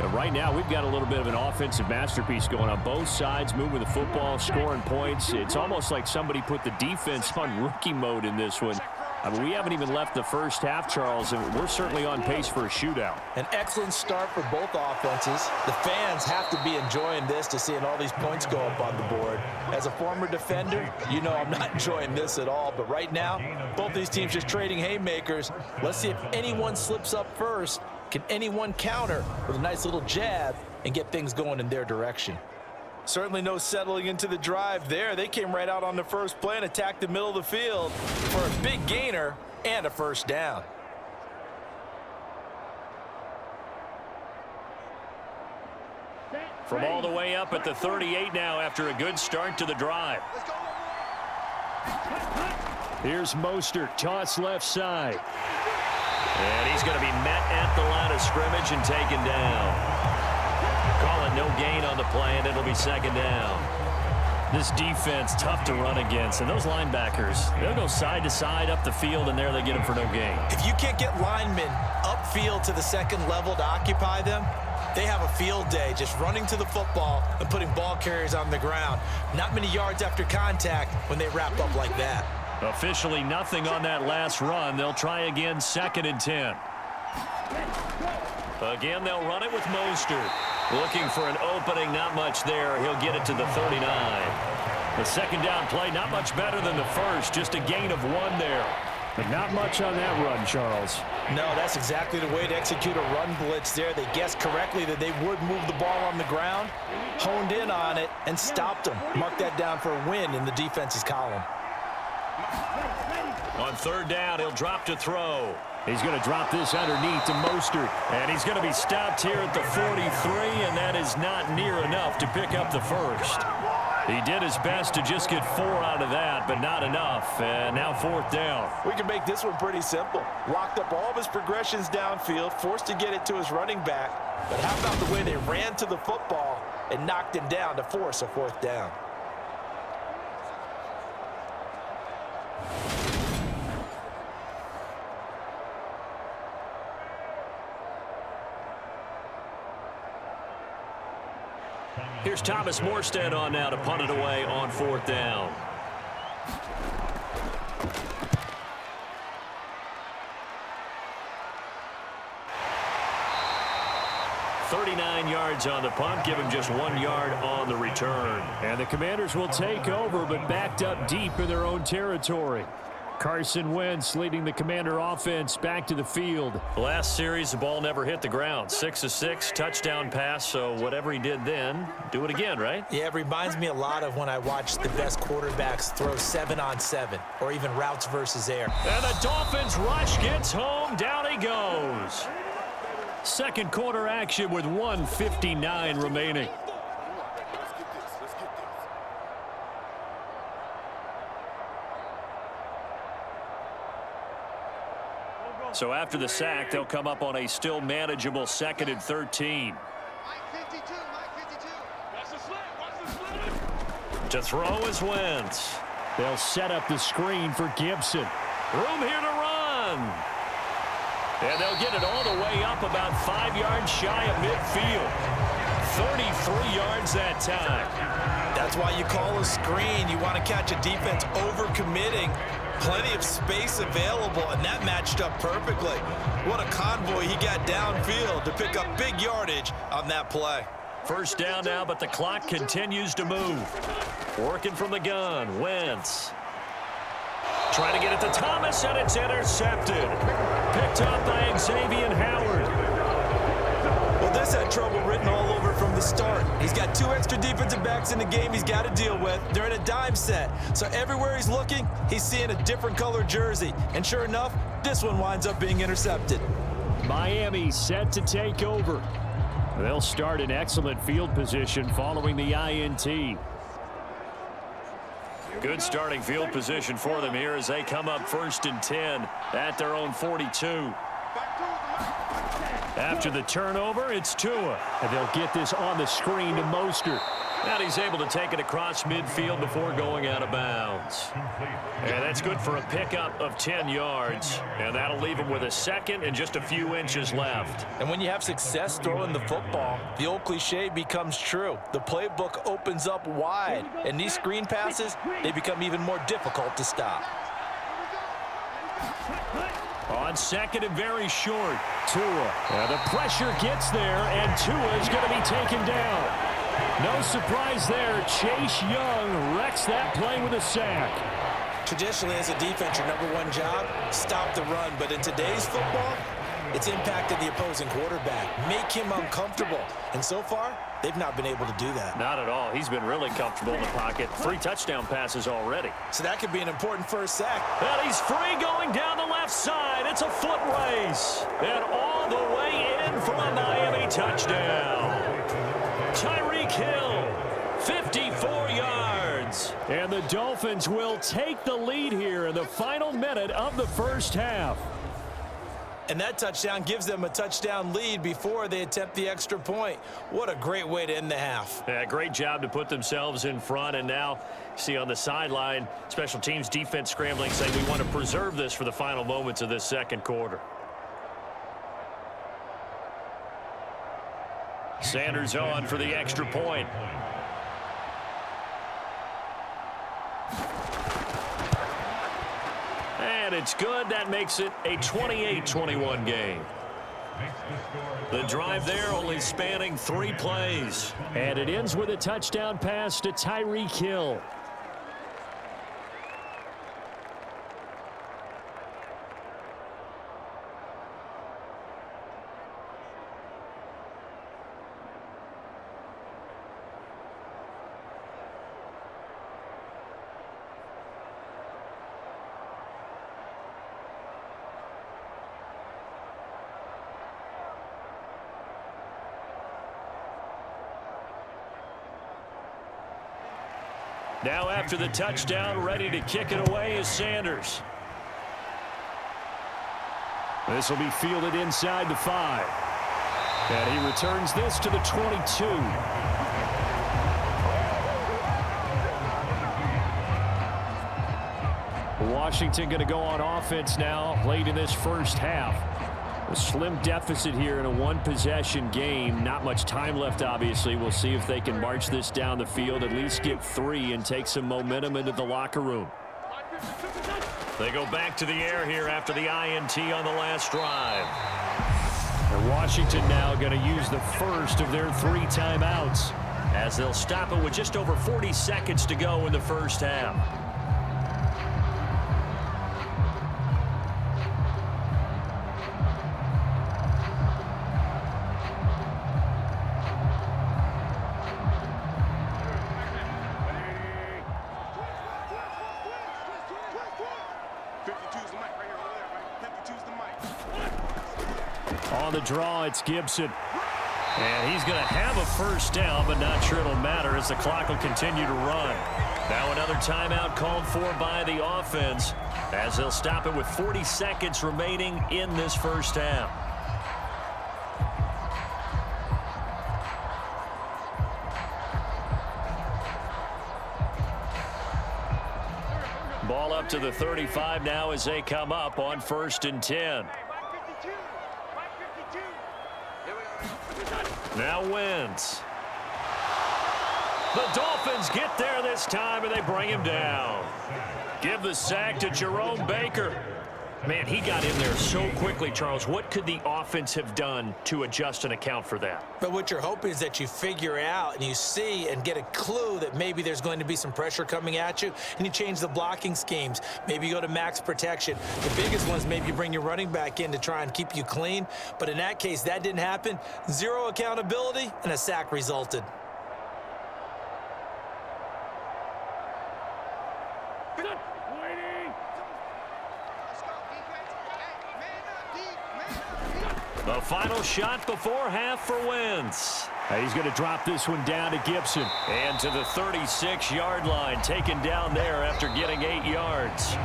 And right now, we've got a little bit of an offensive masterpiece going on both sides, moving the football, scoring points. It's almost like somebody put the defense on rookie mode in this one. I mean, we haven't even left the first half, Charles, and we're certainly on pace for a shootout. An excellent start for both offenses. The fans have to be enjoying this to seeing all these points go up on the board. As a former defender, you know I'm not enjoying this at all. But right now, both these teams just trading haymakers. Let's see if anyone slips up first. Can anyone counter with a nice little jab and get things going in their direction? Certainly no settling into the drive there. They came right out on the first play and attacked the middle of the field for a big gainer and a first down. From all the way up at the 38 now after a good start to the drive. Here's Mostert, toss left side. And he's going to be met at the line of scrimmage and taken down. Call it no gain on the play, and it'll be 2nd down. This defense, tough to run against. And those linebackers, they'll go side to side up the field, and there they get them for no gain. If you can't get linemen upfield to the 2nd level to occupy them, they have a field day just running to the football and putting ball carriers on the ground. Not many yards after contact when they wrap up like that. Officially nothing on that last run. They'll try again, 2nd and 10. Again, they'll run it with Mostert. Looking for an opening, not much there. He'll get it to the 39. The 2nd down play, not much better than the first. Just a gain of 1 there. But not much on that run, Charles. No, that's exactly the way to execute a run blitz there. They guessed correctly that they would move the ball on the ground, honed in on it, and stopped them. Mark that down for a win in the defense's column. On 3rd down, he'll drop to throw. He's going to drop this underneath to Mostert. And he's going to be stopped here at the 43, and that is not near enough to pick up the first. He did his best to just get 4 out of that, but not enough. And now 4th down. We can make this one pretty simple. Locked up all of his progressions downfield, forced to get it to his running back. But how about the way they ran to the football and knocked him down to force a 4th down? Here's Thomas Morstead on now to punt it away on 4th down. 39 yards on the punt, give him just 1 yard on the return. And the Commanders will take over, but backed up deep in their own territory. Carson Wentz leading the Commander offense back to the field. Last series, the ball never hit the ground. 6 of 6, touchdown pass, so whatever he did then, do it again, right? Yeah, it reminds me a lot of when I watched the best quarterbacks throw 7-on-7 or even routes versus air. And the Dolphins rush gets home, down he goes. Second quarter action with 1:59 remaining. So after the sack, they'll come up on a still manageable 2nd and 13. To throw is Wentz. They'll set up the screen for Gibson. Room here to run. And they'll get it all the way up about 5 yards shy of midfield. 33 yards that time. That's why you call a screen. You want to catch a defense overcommitting. Plenty of space available, and that matched up perfectly. What a convoy he got downfield to pick up big yardage on that play. First down now, but the clock continues to move. Working from the gun, Wentz. Trying to get it to Thomas, and it's intercepted. Picked up by Xavier Howard. Well, this had trouble written all over from the start. He's got 2 extra defensive backs in the game he's got to deal with. They're in a dime set. So everywhere he's looking, he's seeing a different color jersey. And sure enough, this one winds up being intercepted. Miami set to take over. They'll start in excellent field position following the INT. Good starting field position for them here as they come up 1st and 10 at their own 42. After the turnover, it's Tua. And they'll get this on the screen to Mostert. And he's able to take it across midfield before going out of bounds. And that's good for a pickup of 10 yards. And that'll leave him with a 2nd and just a few inches left. And when you have success throwing the football, the old cliche becomes true. The playbook opens up wide. And these screen passes, they become even more difficult to stop. On 2nd and very short, Tua. And the pressure gets there, and Tua is going to be taken down. No surprise there. Chase Young wrecks that play with a sack. Traditionally, as a defense, your #1 job, stop the run. But in today's football, it's impacted the opposing quarterback. Make him uncomfortable. And so far, they've not been able to do that. Not at all. He's been really comfortable in the pocket. 3 touchdown passes already. So that could be an important first sack. And he's free going down the left side. It's a foot race. And all the way in for a Miami touchdown. Tyreek Hill, 54 yards. And the Dolphins will take the lead here in the final minute of the first half. And that touchdown gives them a touchdown lead before they attempt the extra point. What a great way to end the half. Yeah, great job to put themselves in front. And now, see on the sideline, special teams defense scrambling, saying we want to preserve this for the final moments of this second quarter. Sanders on for the extra point. And it's good. That makes it a 28-21 game. The drive there only spanning 3 plays. And it ends with a touchdown pass to Tyreek Hill. Now after the touchdown, ready to kick it away is Sanders. This will be fielded inside the 5. And he returns this to the 22. Washington going to go on offense now late in this first half. A slim deficit here in a one-possession game. Not much time left, obviously. We'll see if they can march this down the field, at least get 3 and take some momentum into the locker room. They go back to the air here after the INT on the last drive. And Washington now going to use the first of their 3 timeouts, as they'll stop it with just over 40 seconds to go in the first half. On the draw, it's Gibson. And he's going to have a first down, but not sure it'll matter as the clock will continue to run. Now another timeout called for by the offense as they'll stop it with 40 seconds remaining in this first half. Ball up to the 35 now as they come up on 1st and 10. Now Wentz. The Dolphins get there this time, and they bring him down. Give the sack to Jerome Baker. Man, he got in there so quickly, Charles. What could the offense have done to adjust and account for that? But what you're hoping is that you figure out and you see and get a clue that maybe there's going to be some pressure coming at you, and you change the blocking schemes. Maybe you go to max protection. The biggest one is maybe you bring your running back in to try and keep you clean. But in that case, that didn't happen. 0 accountability, and a sack resulted. The final shot before half for Wentz. He's going to drop this one down to Gibson. And to the 36-yard line, taken down there after getting 8 yards.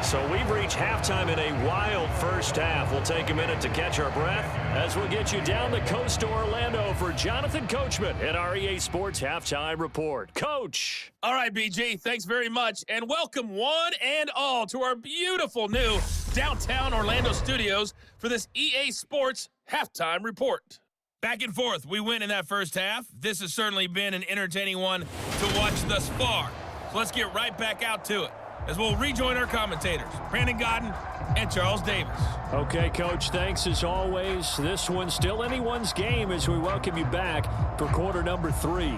So we've reached halftime in a wild first half. We'll take a minute to catch our breath as we'll get you down the coast to Orlando for Jonathan Coachman at our EA Sports Halftime Report. Coach. All right, BG, thanks very much. And welcome one and all to our beautiful new downtown Orlando studios for this EA Sports Halftime Report. Back and forth, we win in that first half. This has certainly been an entertaining one to watch thus far. So let's get right back out to it as we'll rejoin our commentators, Brandon Godden and Charles Davis. Okay, Coach, thanks as always. This one's still anyone's game as we welcome you back for quarter number 3.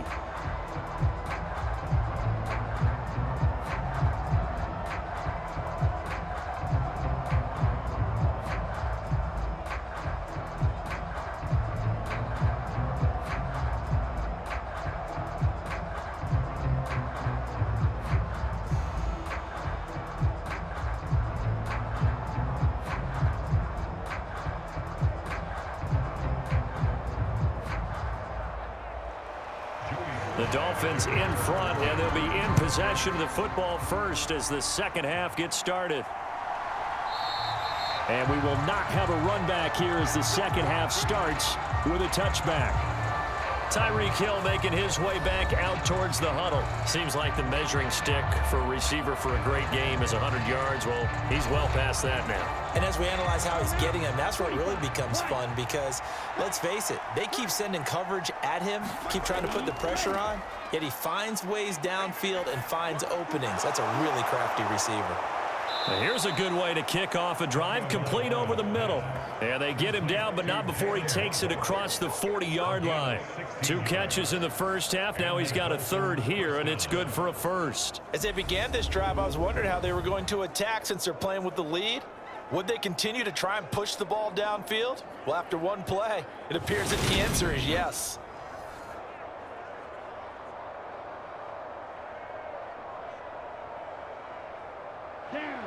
The Dolphins in front, and they'll be in possession of the football first as the second half gets started. And we will not have a run back here as the second half starts with a touchback. Tyreek Hill making his way back out towards the huddle. Seems like the measuring stick for a receiver for a great game is 100 yards. Well, he's well past that now. And as we analyze how he's getting them, that's where it really becomes fun because, let's face it, they keep sending coverage at him, keep trying to put the pressure on, yet he finds ways downfield and finds openings. That's a really crafty receiver. Now here's a good way to kick off a drive, complete over the middle. And they get him down, but not before he takes it across the 40-yard line. 2 catches in the first half. Now he's got a third here, and it's good for a first. As they began this drive, I was wondering how they were going to attack since they're playing with the lead. Would they continue to try and push the ball downfield? Well, after one play, it appears that the answer is yes.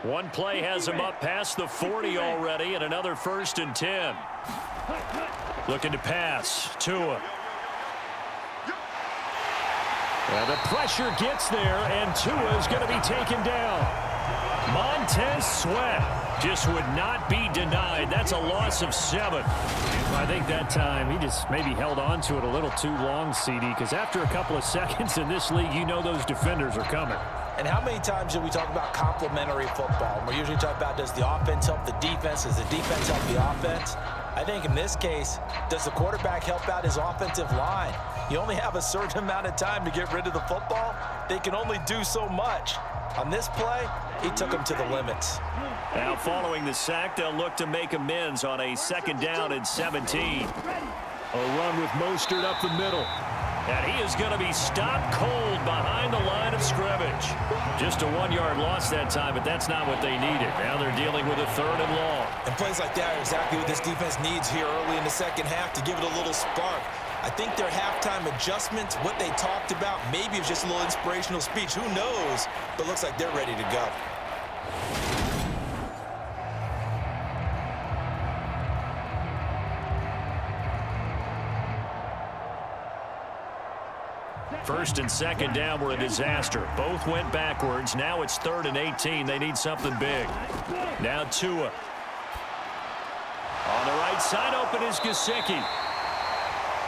One play has him up past the 40 already, and another 1st and 10. Looking to pass. Tua. And the pressure gets there, and Tua is going to be taken down. Montez Sweat just would not be denied. That's a loss of 7. I think that time he just maybe held on to it a little too long, CD, because after a couple of seconds in this league, you know those defenders are coming. And how many times do we talk about complementary football? We're usually talking about, does the offense help the defense? Does the defense help the offense? I think in this case, does the quarterback help out his offensive line? You only have a certain amount of time to get rid of the football. They can only do so much. On this play, he took them to the limits. Now following the sack, they'll look to make amends on a 2nd down and 17. A run with Mostert up the middle. And he is going to be stopped cold behind the line of scrimmage. Just a 1-yard loss that time, but that's not what they needed. Now they're dealing with a 3rd and long. And plays like that are exactly what this defense needs here early in the second half to give it a little spark. I think their halftime adjustments, what they talked about, maybe it's just a little inspirational speech. Who knows? But looks like they're ready to go. First and 2nd down were a disaster. Both went backwards. Now it's 3rd and 18. They need something big. Now Tua. On the right side, open is Gesicki.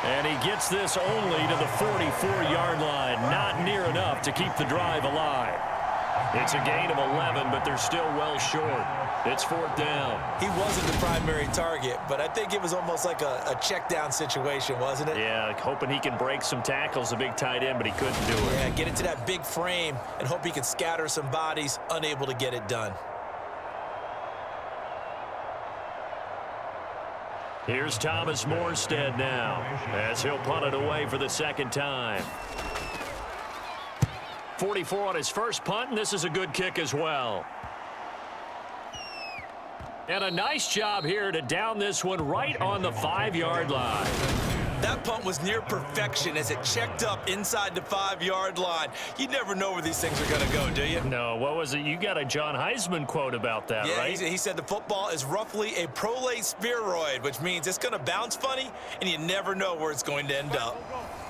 And he gets this only to the 44-yard line. Not near enough to keep the drive alive. It's a gain of 11, but they're still well short. It's 4th down. He wasn't the primary target, but I think it was almost like a check down situation, wasn't it? Yeah, hoping he can break some tackles, a big tight end, but he couldn't do it. Yeah, get into that big frame and hope he can scatter some bodies, unable to get it done. Here's Thomas Morstead now, as he'll punt it away for the 2nd time. 44 on his first punt, and this is a good kick as well. And a nice job here to down this one right on the 5-yard line. That punt was near perfection as it checked up inside the 5-yard line. You never know where these things are going to go, do you? No, what was it? You got a John Heisman quote about that, right? Yeah, he said the football is roughly a prolate spheroid, which means it's going to bounce funny, and you never know where it's going to end up.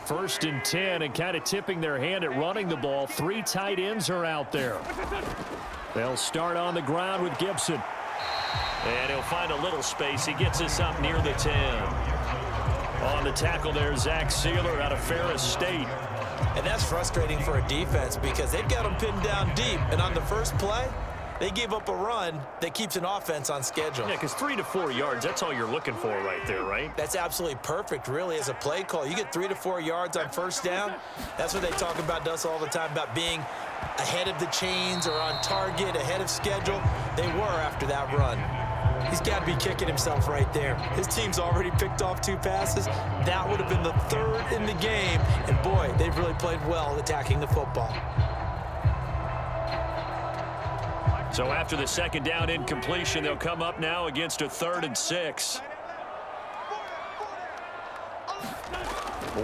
1st and 10, and kind of tipping their hand at running the ball. 3 tight ends are out there. They'll start on the ground with Gibson. And he'll find a little space. He gets us up near the 10. On the tackle there, Zach Sealer out of Ferris State. And that's frustrating for a defense because they've got them pinned down deep. And on the first play, they gave up a run that keeps an offense on schedule. Yeah, because 3 to 4 yards, that's all you're looking for right there, right? That's absolutely perfect, really, as a play call. You get 3 to 4 yards on first down. That's what they talk about us all the time, about being ahead of the chains or on target, ahead of schedule. They were after that run. He's got to be kicking himself right there. His team's already picked off 2 passes. That would have been the 3rd in the game. And, boy, they've really played well attacking the football. So after the 2nd down incompletion, they'll come up now against a 3rd and 6.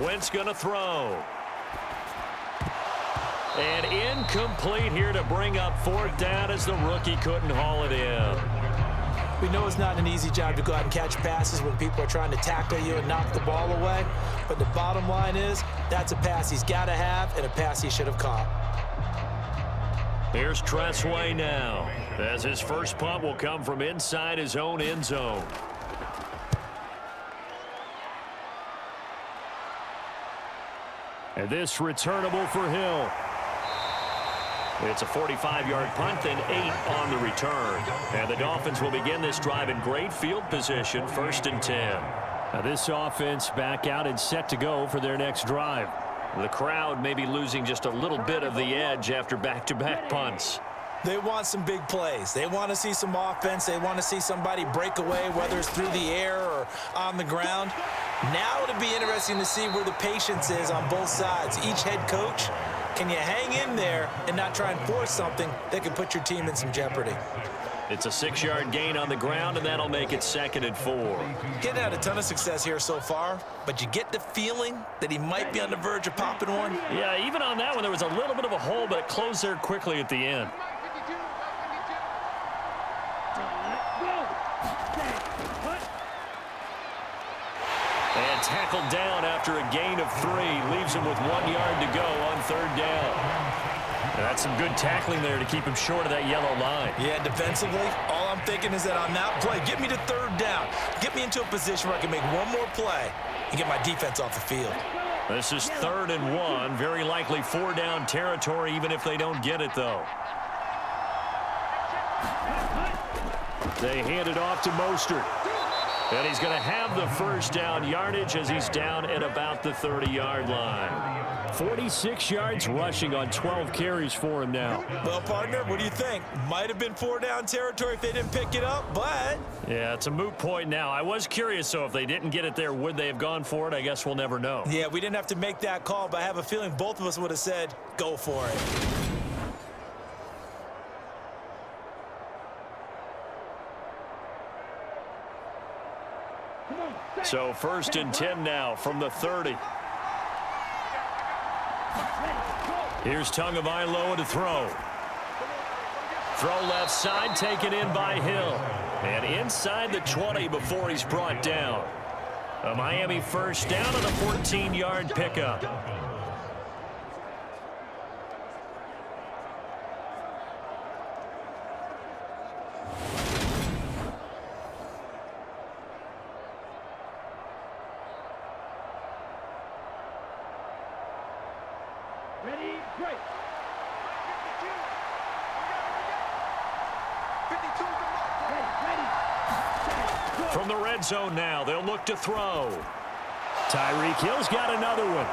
Wentz going to throw. And incomplete here to bring up 4th down as the rookie couldn't haul it in. We know it's not an easy job to go out and catch passes when people are trying to tackle you and knock the ball away. But the bottom line is that's a pass he's got to have and a pass he should have caught. Here's Tressway now, as his first punt will come from inside his own end zone. And this returnable for Hill. It's a 45-yard punt, then 8 on the return. And the Dolphins will begin this drive in great field position, 1st and 10. Now this offense back out and set to go for their next drive. The crowd may be losing just a little bit of the edge after back-to-back punts. They want some big plays. They want to see some offense. They want to see somebody break away, whether it's through the air or on the ground. Now it'll be interesting to see where the patience is on both sides. Each head coach, can you hang in there and not try and force something that could put your team in some jeopardy? It's a 6-yard gain on the ground, and that'll make it 2nd and 4. Getting had a ton of success here so far, but you get the feeling that he might be on the verge of popping one. Yeah, even on that one, there was a little bit of a hole, but it closed there quickly at the end. And tackled down after a gain of 3. Leaves him with 1 yard to go on 3rd down. And that's some good tackling there to keep him short of that yellow line. Yeah, defensively, all I'm thinking is that on that play, get me to 3rd down. Get me into a position where I can make one more play and get my defense off the field. This is 3rd and 1. Very likely 4-down territory, even if they don't get it, though. They hand it off to Mostert. And he's going to have the first down yardage as he's down at about the 30-yard line. 46 yards rushing on 12 carries for him now. Well, partner, what do you think? Might have been 4-down territory if they didn't pick it up, but... Yeah, it's a moot point now. I was curious, so if they didn't get it there, would they have gone for it? I guess we'll never know. Yeah, we didn't have to make that call, but I have a feeling both of us would have said, go for it. So 1st and 10 now from the 30. Here's Tagovailoa to throw. Throw left side, taken in by Hill. And inside the 20 before he's brought down. A Miami first down and a 14-yard pickup. Ready, break. From the red zone now, they'll look to throw. Tyreek Hill's got another one.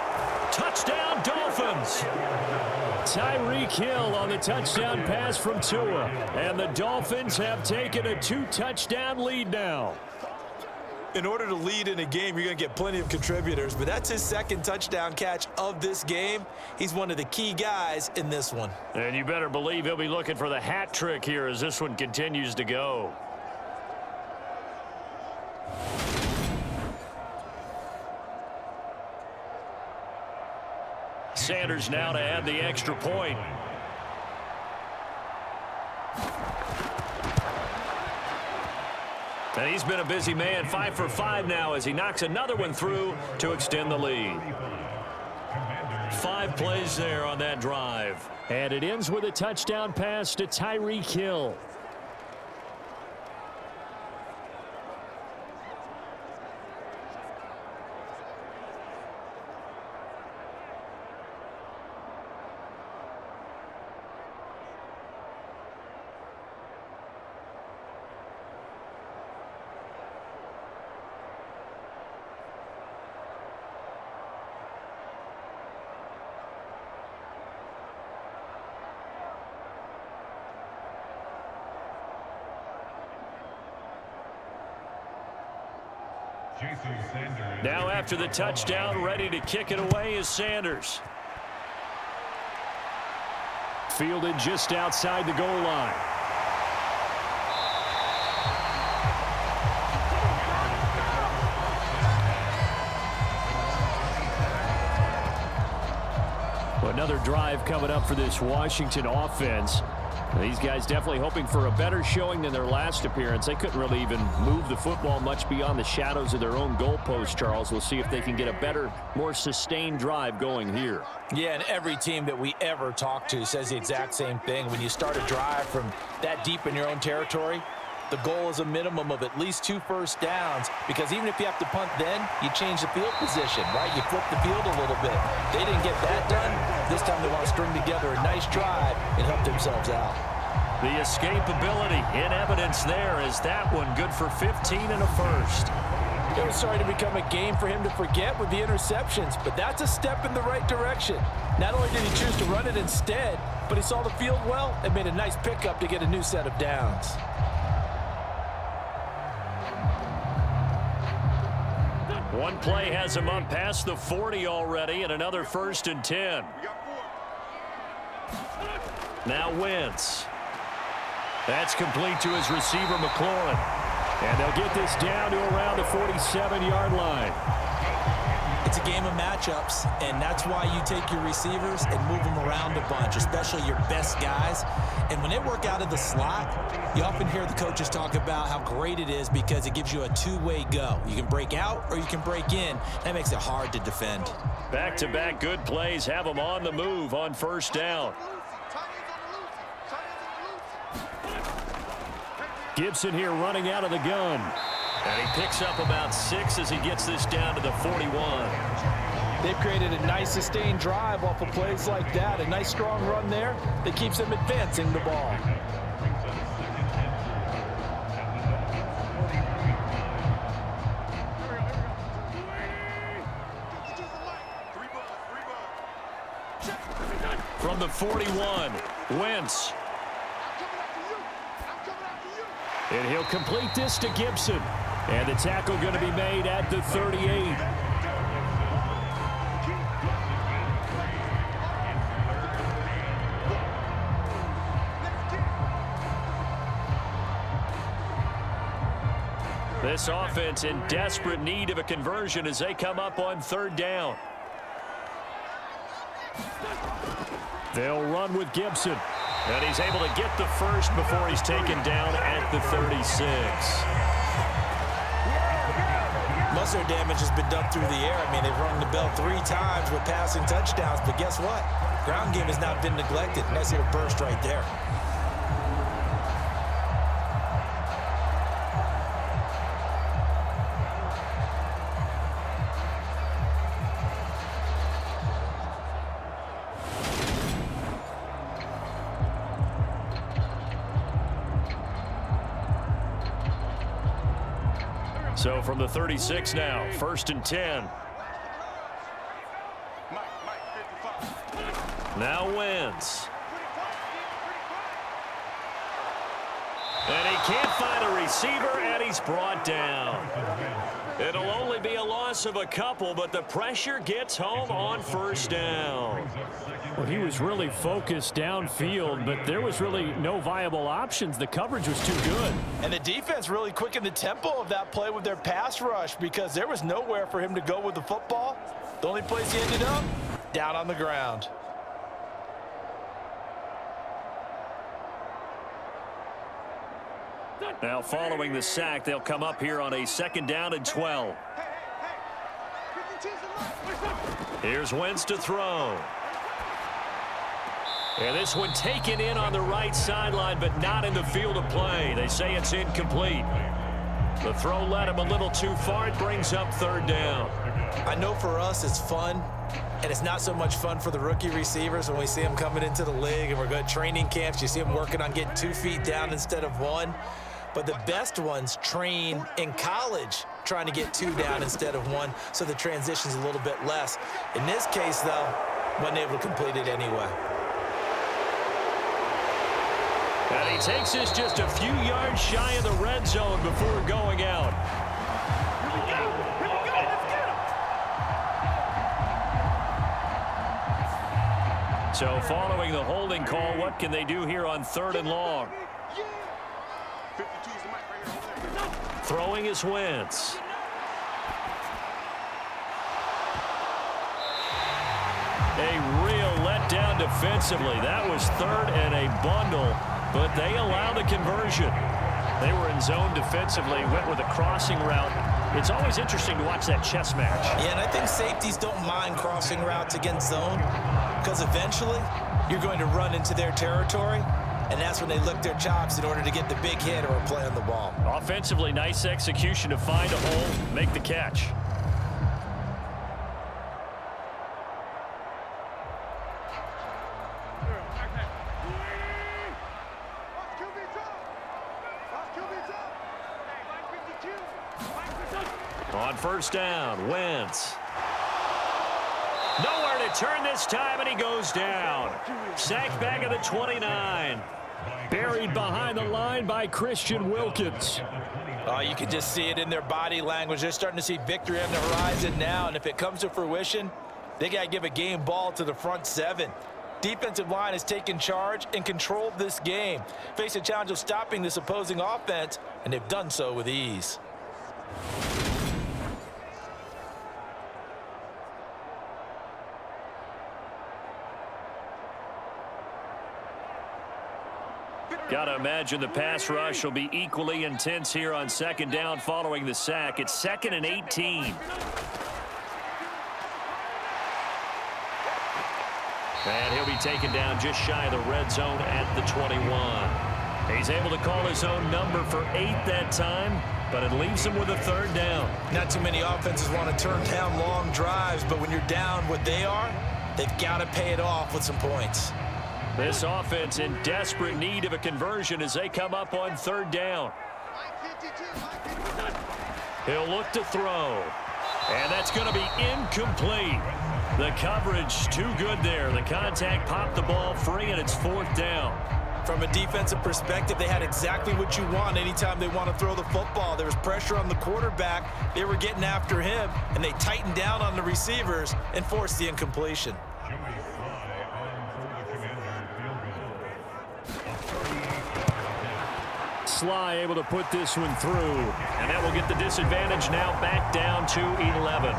Touchdown, Dolphins. Tyreek Hill on the touchdown pass from Tua. And the Dolphins have taken a 2-touchdown lead now. In order to lead in a game, you're going to get plenty of contributors, but that's his 2nd touchdown catch of this game. He's one of the key guys in this one. And you better believe he'll be looking for the hat trick here as this one continues to go. Sanders now to add the extra point. And he's been a busy man, 5 for 5 now as he knocks another one through to extend the lead. 5 plays there on that drive. And it ends with a touchdown pass to Tyreek Hill. Now after the touchdown, ready to kick it away is Sanders. Fielded just outside the goal line. Well, another drive coming up for this Washington offense. These guys definitely hoping for a better showing than their last appearance. They couldn't really even move the football much beyond the shadows of their own goalpost, Charles. We'll see if they can get a better, more sustained drive going here. Yeah, and every team that we ever talk to says the exact same thing. When you start a drive from that deep in your own territory, the goal is a minimum of at least 2 first downs, because even if you have to punt then, you change the field position, right? You flip the field a little bit. They didn't get that done. This time they want to string together a nice drive and help themselves out. The escapability in evidence there is that one good for 15 and a first. It was starting to become a game for him to forget with the interceptions, but that's a step in the right direction. Not only did he choose to run it instead, but he saw the field well and made a nice pickup to get a new set of downs. One play has him up past the 40 already, and another 1st and 10. Now Wentz. That's complete to his receiver, McLaurin. And they'll get this down to around the 47-yard line. It's a game of matchups, and that's why you take your receivers and move them around a bunch, especially your best guys. And when they work out of the slot, you often hear the coaches talk about how great it is because it gives you a two-way go. You can break out or you can break in. That makes it hard to defend. Back-to-back good plays have them on the move on 1st down. Gibson here running out of the gun. And he picks up about 6 as he gets this down to the 41. They've created a nice sustained drive off of plays like that. A nice strong run there that keeps them advancing the ball. From the 41, Wentz. And he'll complete this to Gibson. And the tackle going to be made at the 38. This offense in desperate need of a conversion as they come up on 3rd down. They'll run with Gibson. And he's able to get the first before he's taken down at the 36. Most of their damage has been done through the air. I mean, they've rung the bell 3 times with passing touchdowns, but guess what? Ground game has not been neglected. Nice little burst right there. So from the 36 now, 1st and 10. Now Wentz. And he can't find a receiver, and he's brought down. It'll only be a loss of a couple, but the pressure gets home on 1st down. Well, he was really focused downfield, but there was really no viable options. The coverage was too good. And the defense really quickened the tempo of that play with their pass rush because there was nowhere for him to go with the football. The only place he ended up, down on the ground. Now following the sack, they'll come up here on a 2nd down and 12. Here's Wentz to throw. And this one taken in on the right sideline, but not in the field of play. They say it's incomplete. The throw led him a little too far. It brings up 3rd down. I know for us it's fun, and it's not so much fun for the rookie receivers when we see them coming into the league and we're going to training camps. You see them working on getting 2 feet down instead of 1. But the best ones train in college trying to get 2 down instead of 1, so the transition's a little bit less. In this case, though, wasn't able to complete it anyway. And he takes this just a few yards shy of the red zone before going out. So following the holding call, what can they do here on 3rd and long? Throwing is Wentz. A real letdown defensively. That was 3rd and a bundle, but they allow the conversion. They were in zone defensively, went with a crossing route. It's always interesting to watch that chess match. Yeah, and I think safeties don't mind crossing routes against zone because eventually you're going to run into their territory, and that's when they lick their chops in order to get the big hit or a play on the ball. Offensively, nice execution to find a hole, make the catch. On 1st down, Wentz. Nowhere to turn this time, and he goes down. Sacked back at the 29. Buried behind the line by Christian Wilkins. Oh, you can just see it in their body language. They're starting to see victory on the horizon now, and if it comes to fruition, they got to give a game ball to the front 7. Defensive line has taken charge and controlled this game. Face a challenge of stopping this opposing offense, and they've done so with ease. Got to imagine the pass rush will be equally intense here on 2nd down following the sack. It's 2nd and 18. And he'll be taken down just shy of the red zone at the 21. He's able to call his own number for 8 that time, but it leaves them with a third down. Not too many offenses want to turn down long drives, but when you're down what they are, they've got to pay it off with some points. This offense in desperate need of a conversion as they come up on third down. He'll look to throw. And that's going to be incomplete. The coverage too good there. The contact popped the ball free, and it's fourth down. From a defensive perspective, they had exactly what you want anytime they want to throw the football. There was pressure on the quarterback. They were getting after him, and they tightened down on the receivers and forced the incompletion. Sly able to put this one through, and that will get the disadvantage now back down to 11.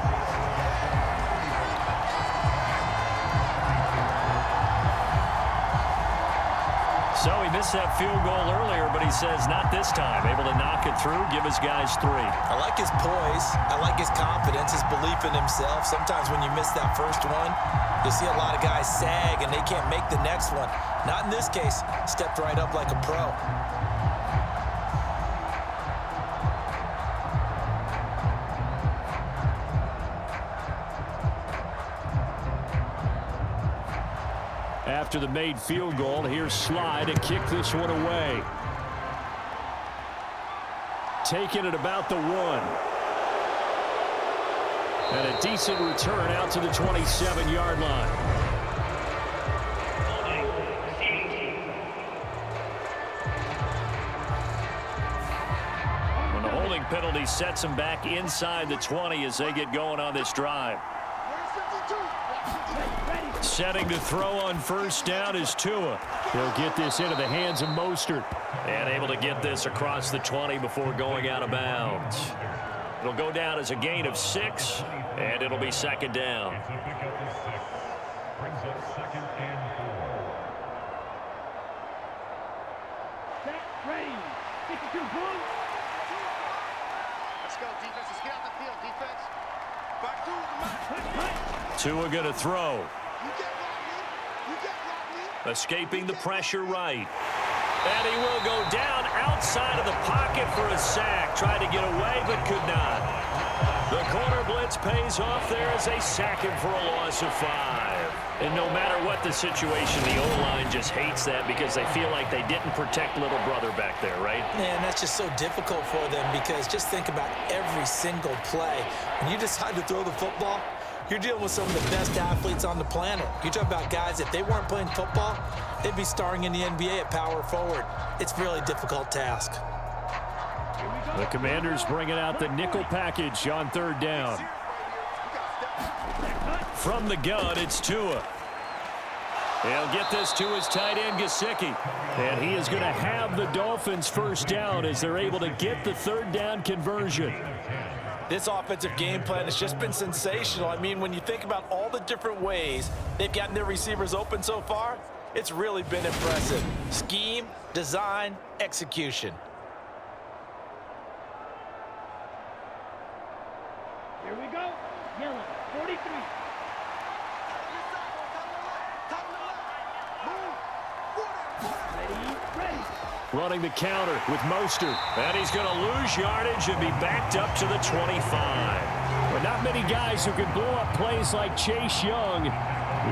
So he missed that field goal earlier, but he says not this time. Able to knock it through, give his guys 3. I like his poise. I like his confidence, his belief in himself. Sometimes when you miss that first one, you see a lot of guys sag and they can't make the next one. Not in this case. Stepped right up like a pro. After the made field goal, here's Sly to kick this one away. Taking it about the 1. And a decent return out to the 27-yard line. When the holding penalty sets them back inside the 20 as they get going on this drive. Setting to throw on first down is Tua. He'll get this into the hands of Mostert. And able to get this across the 20 before going out of bounds. It'll go down as a gain of 6, and it'll be second down. Ready. 62 points. Let's go, defense. Let's get out the field, defense. Back to the match. Tua gonna throw. Escaping the pressure right. And he will go down outside of the pocket for a sack. Tried to get away, but could not. The corner blitz pays off there as they sack him for a loss of 5. And no matter what the situation, the O-line just hates that because they feel like they didn't protect little brother back there, right? Man, that's just so difficult for them because just think about every single play. When you decide to throw the football, you're dealing with some of the best athletes on the planet. You talk about guys, if they weren't playing football, they'd be starring in the NBA at power forward. It's a really difficult task. The Commanders bringing out the nickel package on third down. From the gun, it's Tua. He'll get this to his tight end, Gesicki. And he is going to have the Dolphins first down as they're able to get the third down conversion. This offensive game plan has just been sensational. I mean, when you think about all the different ways they've gotten their receivers open so far, it's really been impressive. Scheme, design, execution. Here we go. Yellow, 43. Ready. Running the counter with Mostert. And he's going to lose yardage and be backed up to the 25. But not many guys who can blow up plays like Chase Young.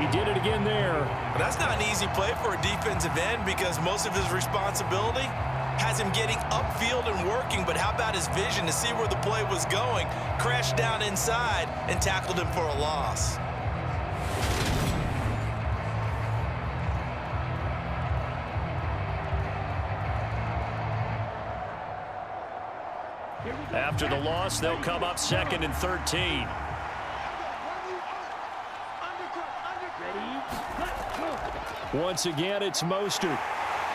He did it again there. But that's not an easy play for a defensive end because most of his responsibility has him getting upfield and working. But how about his vision to see where the play was going? Crashed down inside and tackled him for a loss. After the loss, they'll come up 2nd and 13. Once again, it's Mostert.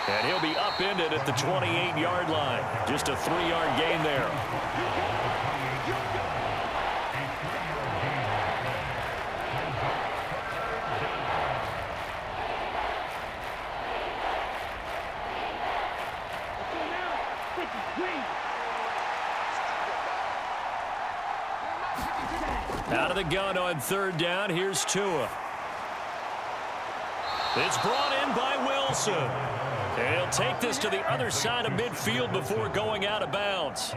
And he'll be upended at the 28-yard line. Just a 3-yard gain there. Out of the gun on third down, here's Tua. It's brought in by Wilson. And he'll take this to the other side of midfield before going out of bounds.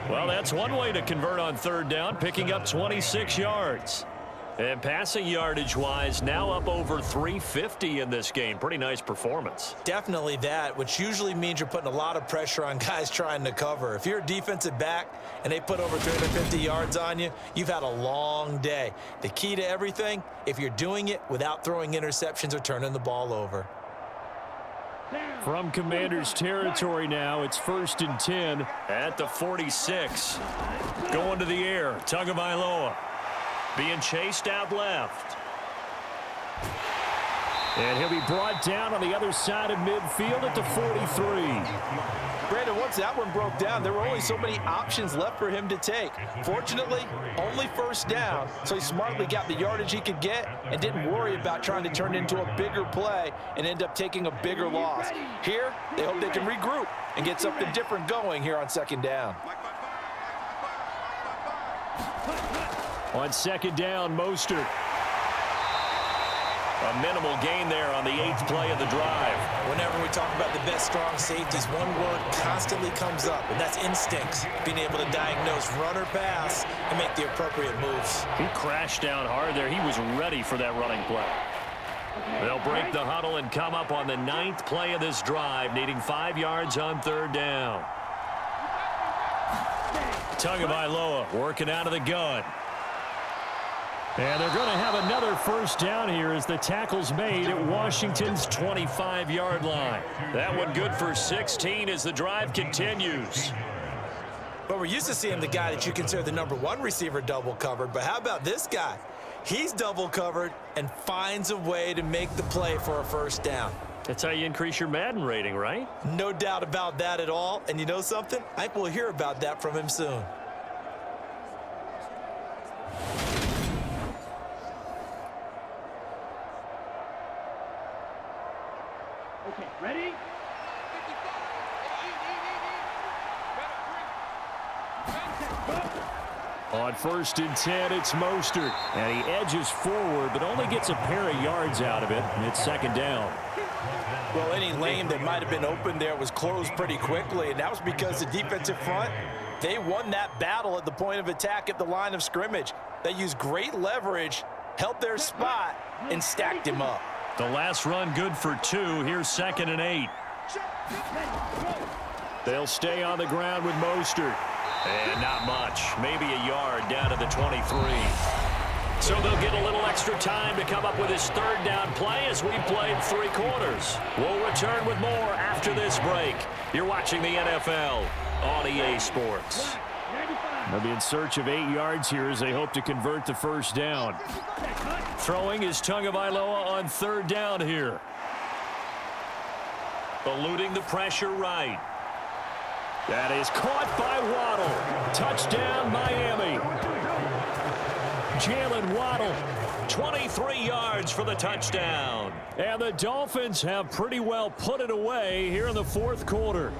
Well, that's one way to convert on third down, picking up 26 yards. And passing yardage-wise, now up over 350 in this game. Pretty nice performance. Definitely that, which usually means you're putting a lot of pressure on guys trying to cover. If you're a defensive back and they put over 350 yards on you, you've had a long day. The key to everything, if you're doing it without throwing interceptions or turning the ball over. From Commander's territory now, it's 1st and 10 at the 46. Going to the air, Tagovailoa. Being chased out left. And he'll be brought down on the other side of midfield at the 43. Brandon, once that one broke down, there were only so many options left for him to take. Fortunately, only first down, so he smartly got the yardage he could get and didn't worry about trying to turn it into a bigger play and end up taking a bigger loss. Here, they hope they can regroup and get something different going here on second down. On second down, Mostert. A minimal gain there on the 8th play of the drive. Whenever we talk about the best strong safeties, one word constantly comes up, and that's instincts. Being able to diagnose run or pass and make the appropriate moves. He crashed down hard there. He was ready for that running play. They'll break the huddle and come up on the 9th play of this drive, needing 5 yards on third down. Tagovailoa working out of the gun. And they're going to have another first down here as the tackle's made at Washington's 25-yard line. That one good for 16 as the drive continues. But we're used to seeing the guy that you consider the #1 receiver double covered. But how about this guy? He's double covered and finds a way to make the play for a first down. That's how you increase your Madden rating, right? No doubt about that at all. And you know something? I think we'll hear about that from him soon. Okay, ready? On 1st and 10, it's Mostert. And he edges forward, but only gets a pair of yards out of it. And it's second down. Well, any lane that might have been open there was closed pretty quickly, and that was because the defensive front, they won that battle at the point of attack at the line of scrimmage. They used great leverage, held their spot, and stacked him up. The last run good for 2. Here's 2nd and 8. They'll stay on the ground with Mostert. And not much. Maybe a yard down to the 23. So they'll get a little extra time to come up with his third down play as we played 3 quarters. We'll return with more after this break. You're watching the NFL on EA Sports. They'll be in search of 8 yards here as they hope to convert the first down. Throwing is Tagovailoa on third down here. Eluding the pressure right. That is caught by Waddle. Touchdown, Miami. Jalen Waddle. 23 yards for the touchdown. And the Dolphins have pretty well put it away here in the 4th quarter.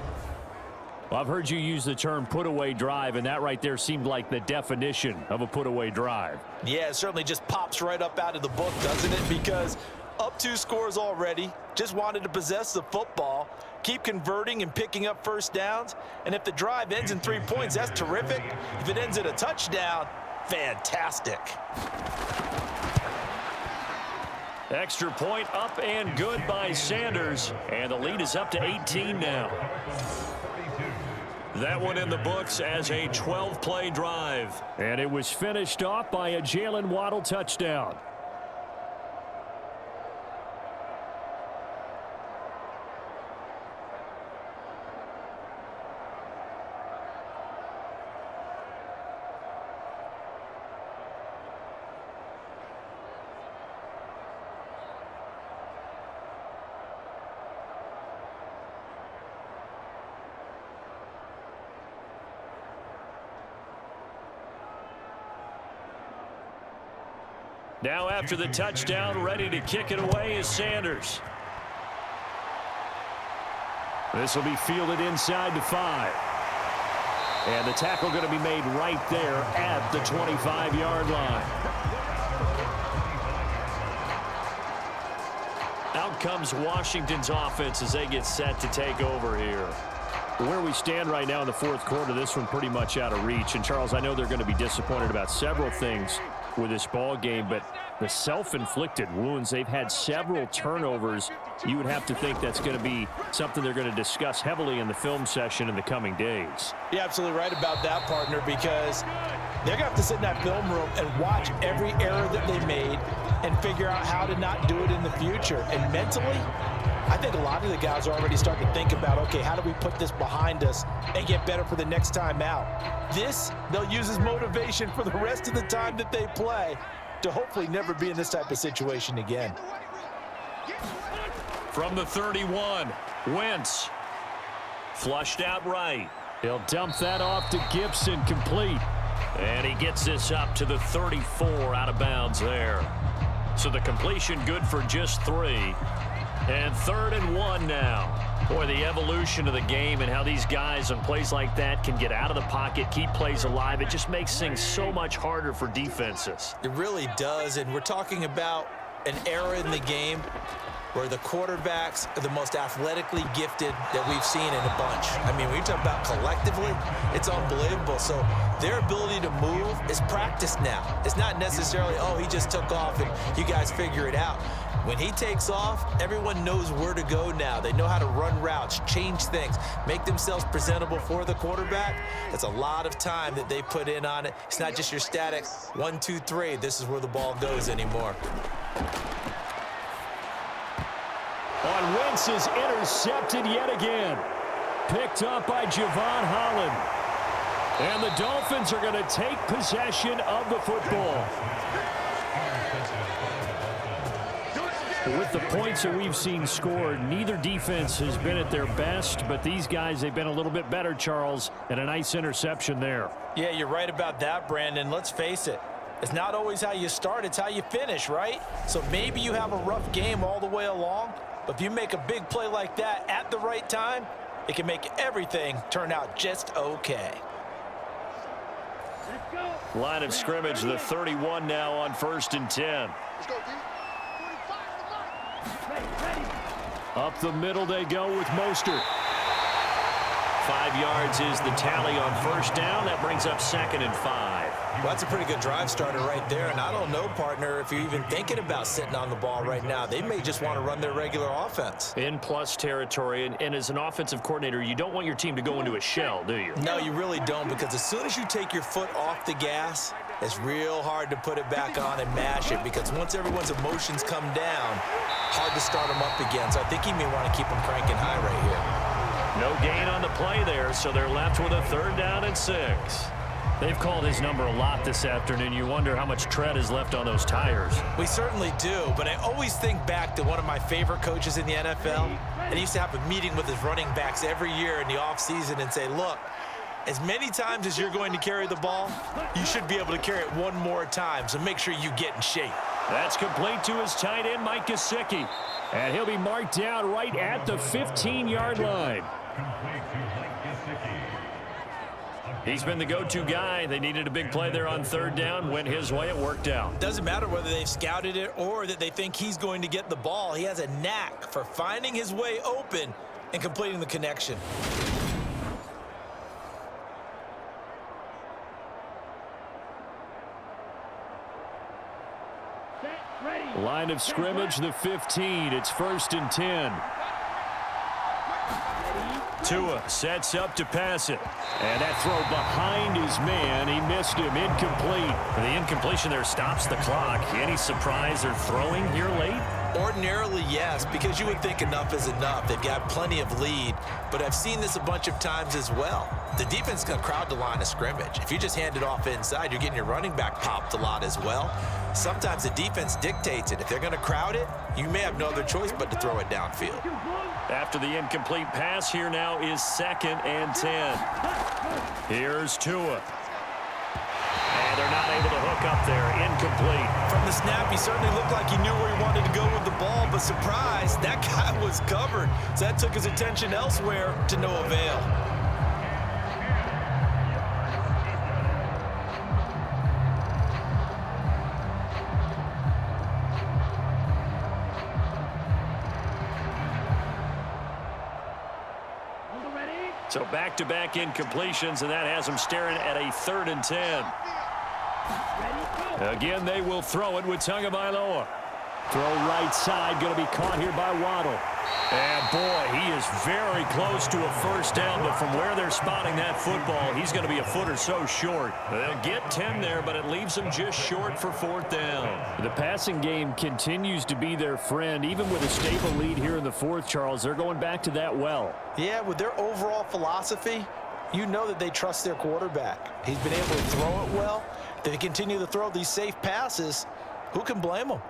Well, I've heard you use the term put-away drive, and that right there seemed like the definition of a put-away drive. Yeah, it certainly just pops right up out of the book, doesn't it? Because up 2 scores already, just wanted to possess the football, keep converting and picking up first downs. And if the drive ends in 3 points, that's terrific. If it ends in a touchdown, fantastic. Extra point up and good by Sanders. And the lead is up to 18 now. That one in the books as a 12-play drive. And it was finished off by a Jalen Waddle touchdown. Now after the touchdown, ready to kick it away is Sanders. This will be fielded inside the 5. And the tackle going to be made right there at the 25-yard line. Out comes Washington's offense as they get set to take over here. Where we stand right now in the fourth quarter, this one pretty much out of reach. And, Charles, I know they're going to be disappointed about several things with this ball game, but the self-inflicted wounds, they've had several turnovers. You would have to think that's going to be something they're going to discuss heavily in the film session in the coming days. You're absolutely right about that, partner, because they're going to have to sit in that film room and watch every error that they made and figure out how to not do it in the future. And mentally, I think a lot of the guys are already starting to think about, okay, how do we put this behind us and get better for the next time out? This, they'll use as motivation for the rest of the time that they play to hopefully never be in this type of situation again. From the 31, Wentz. Flushed out right. He'll dump that off to Gibson, complete. And he gets this up to the 34, out of bounds there. So the completion good for just 3. And 3rd and 1 now. Boy, the evolution of the game and how these guys on plays like that can get out of the pocket, keep plays alive, it just makes things so much harder for defenses. It really does, and we're talking about an era in the game where the quarterbacks are the most athletically gifted that we've seen in a bunch. I mean, when you talk about collectively, it's unbelievable. So their ability to move is practiced now. It's not necessarily, oh, he just took off and you guys figure it out. When he takes off, everyone knows where to go now. They know how to run routes, change things, make themselves presentable for the quarterback. It's a lot of time that they put in on it. It's not just your static 1, 2, 3. This is where the ball goes anymore. On Wentz is intercepted yet again. Picked up by Javon Holland. And the Dolphins are going to take possession of the football. With the points that we've seen scored, neither defense has been at their best, but these guys, they've been a little bit better, Charles, and a nice interception there. Yeah, you're right about that, Brandon. Let's face it. It's not always how you start, it's how you finish, right? So maybe you have a rough game all the way along, but if you make a big play like that at the right time, it can make everything turn out just okay. Line of scrimmage, the 31 now on 1st and 10. Up the middle they go with Mostert. 5 yards is the tally on 1st down. That brings up 2nd and 5. Well, that's a pretty good drive starter right there. And I don't know, partner, if you're even thinking about sitting on the ball right now. They may just want to run their regular offense. In plus territory. And as an offensive coordinator, you don't want your team to go into a shell, do you? No, you really don't, because as soon as you take your foot off the gas, it's real hard to put it back on and mash it, because once everyone's emotions come down, hard to start them up again. So I think he may want to keep them cranking high right here. No gain on the play there, so they're left with a 3rd down and 6. They've called his number a lot this afternoon. You wonder how much tread is left on those tires. We certainly do, but I always think back to one of my favorite coaches in the NFL, and he used to have a meeting with his running backs every year in the offseason and say, look, as many times as you're going to carry the ball, you should be able to carry it one more time, so make sure you get in shape. That's complete to his tight end, Mike Gesicki. And he'll be marked down right at the 15-yard line. He's been the go-to guy. They needed a big play there on 3rd down. Went his way. It worked out. Doesn't matter whether they've scouted it or that they think he's going to get the ball. He has a knack for finding his way open and completing the connection. Line of scrimmage, the 15. It's 1st and 10. Tua sets up to pass it. And that throw behind his man. He missed him. Incomplete. The incompletion there stops the clock. Any surprise they're throwing here late? Ordinarily, yes, because you would think enough is enough. They've got plenty of lead, but I've seen this a bunch of times as well. The defense is going to crowd the line of scrimmage. If you just hand it off inside, you're getting your running back popped a lot as well. Sometimes the defense dictates it. If they're going to crowd it, you may have no other choice but to throw it downfield. After the incomplete pass, here now is 2nd and 10. Here's Tua. And they're not able to hook up there. Incomplete. From the snap, he certainly looked like he knew where he wanted to go with the ball, but surprise, that guy was covered. So that took his attention elsewhere to no avail. So back-to-back incompletions, and that has them staring at a 3rd and 10. Again, they will throw it with Tagovailoa. Throw right side, going to be caught here by Waddle. And boy, he is very close to a first down, but from where they're spotting that football, he's going to be a foot or so short. They'll get 10 there, but it leaves them just short for 4th down. The passing game continues to be their friend. Even with a stable lead here in the 4th, Charles, they're going back to that well. Yeah, with their overall philosophy, you know that they trust their quarterback. He's been able to throw it well. They continue to throw these safe passes. Who can blame them?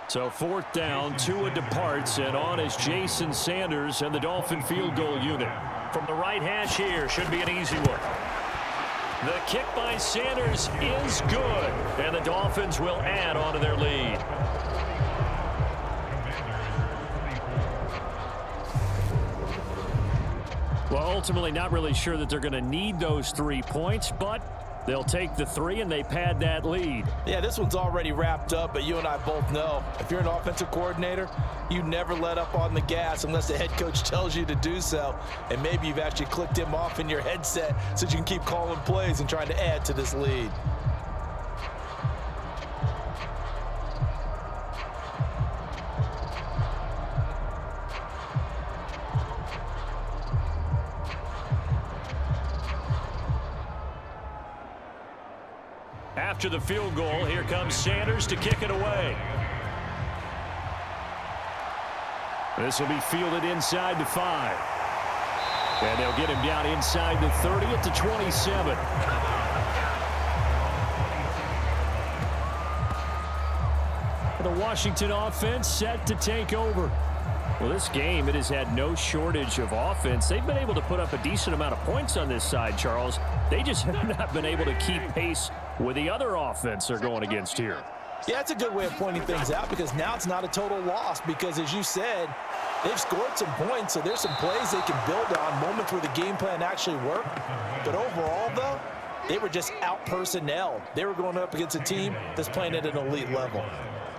So 4th down, Tua departs, and on is Jason Sanders and the Dolphin field goal unit. From the right hash here, should be an easy one. The kick by Sanders is good, and the Dolphins will add on to their lead. Well, ultimately not really sure that they're going to need those 3 points, but they'll take the 3 and they pad that lead. Yeah, this one's already wrapped up, but you and I both know if you're an offensive coordinator, you never let up on the gas unless the head coach tells you to do so. And maybe you've actually clicked him off in your headset so you can keep calling plays and trying to add to this lead. After the field goal, here comes Sanders to kick it away. This will be fielded inside the 5. And they'll get him down inside the 30 at the 27. The Washington offense set to take over. Well, this game, it has had no shortage of offense. They've been able to put up a decent amount of points on this side, Charles. They just have not been able to keep pace with the other offense they're going against here. Yeah, it's a good way of pointing things out because now it's not a total loss because, as you said, they've scored some points, so there's some plays they can build on, moments where the game plan actually worked. But overall, though, they were just out-personnelled. They were going up against a team that's playing at an elite level.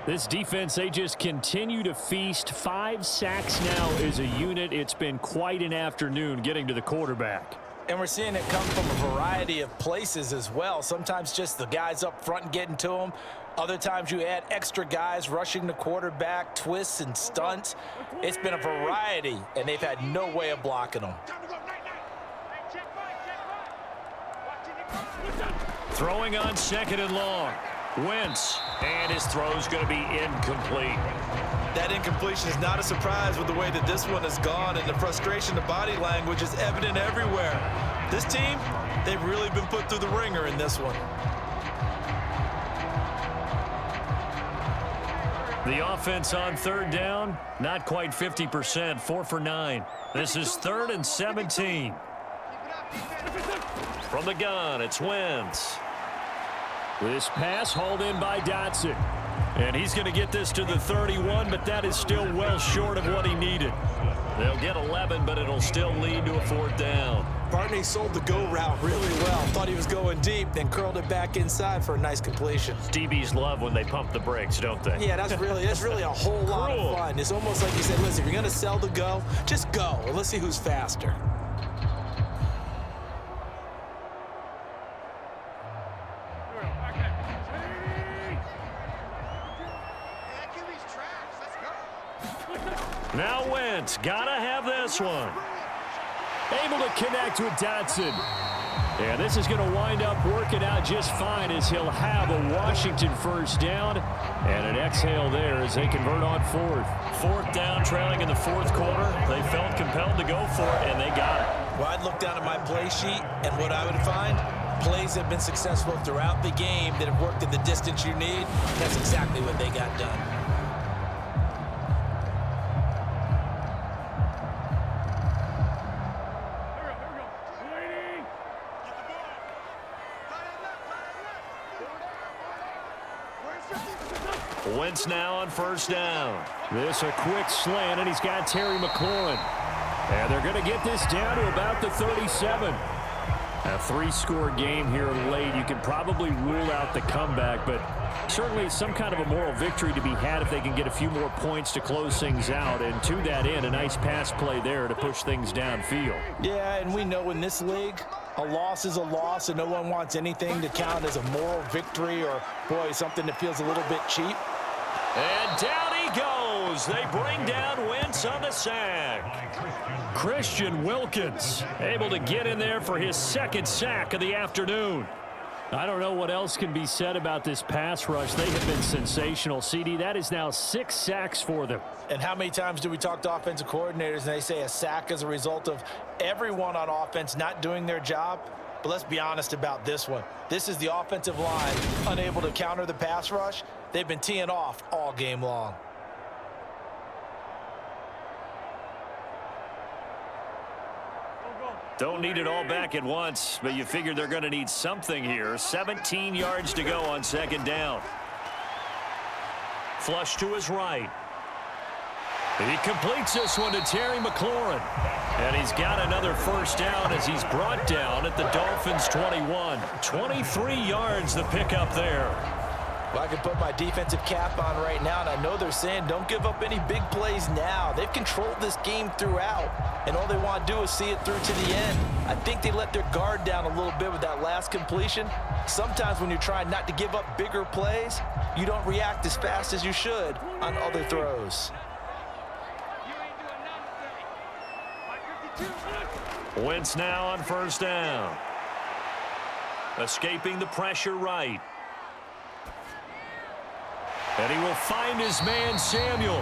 This defense, they just continue to feast. 5 sacks now as a unit. It's been quite an afternoon getting to the quarterback. And we're seeing it come from a variety of places as well. Sometimes just the guys up front and getting to them. Other times you add extra guys rushing the quarterback, twists and stunts. It's been a variety, and they've had no way of blocking them. Throwing on 2nd and long. Wentz, and his throw's going to be incomplete. That incompletion is not a surprise with the way that this one has gone, and the frustration, the body language is evident everywhere. This team, they've really been put through the ringer in this one. The offense on 3rd down, not quite 50%, 4 for 9. This is 3rd and 17. From the gun, it's Wentz. This pass hauled in by Dotson. And he's going to get this to the 31, but that is still well short of what he needed. They'll get 11, but it'll still lead to a 4th down. Barney sold the go route really well. Thought he was going deep, then curled it back inside for a nice completion. DBs love when they pump the brakes, don't they? Yeah, that's really a whole lot of fun. It's almost like you said, listen, if you're going to sell the go, just go. And let's see who's faster. Now Wentz, gotta have this one. Able to connect with Dotson. And this is going to wind up working out just fine as he'll have a Washington first down. And an exhale there as they convert on 4th. 4th down, trailing in the 4th quarter. They felt compelled to go for it, and they got it. Well, I'd look down at my play sheet, and what I would find, plays have been successful throughout the game that have worked at the distance you need. That's exactly what they got done. Wentz now on 1st down. This a quick slant, and he's got Terry McLaurin. And they're going to get this down to about the 37. A 3-score game here late. You can probably rule out the comeback, but Certainly some kind of a moral victory to be had if they can get a few more points to close things out. And to that end, a nice pass play there to push things downfield. Yeah, and we know in this league, a loss is a loss, and no one wants anything to count as a moral victory or, boy, something that feels a little bit cheap. And down he goes. They bring down Wentz on the sack. Christian Wilkins able to get in there for his second sack of the afternoon. I don't know what else can be said about this pass rush. They have been sensational. CD, that is now 6 sacks for them. And how many times do we talk to offensive coordinators and they say a sack is a result of everyone on offense not doing their job? But let's be honest about this one. This is the offensive line unable to counter the pass rush. They've been teeing off all game long. Don't need it all back at once, but you figure they're going to need something here. 17 yards to go on second down. Flush to his right. He completes this one to Terry McLaurin. And he's got another first down as he's brought down at the Dolphins' 21. 23 yards the pickup there. Well, I can put my defensive cap on right now, and I know they're saying don't give up any big plays now. They've controlled this game throughout, and all they want to do is see it through to the end. I think they let their guard down a little bit with that last completion. Sometimes when you're trying not to give up bigger plays, you don't react as fast as you should on other throws. Wentz now on first down. Escaping the pressure right. And he will find his man Samuel.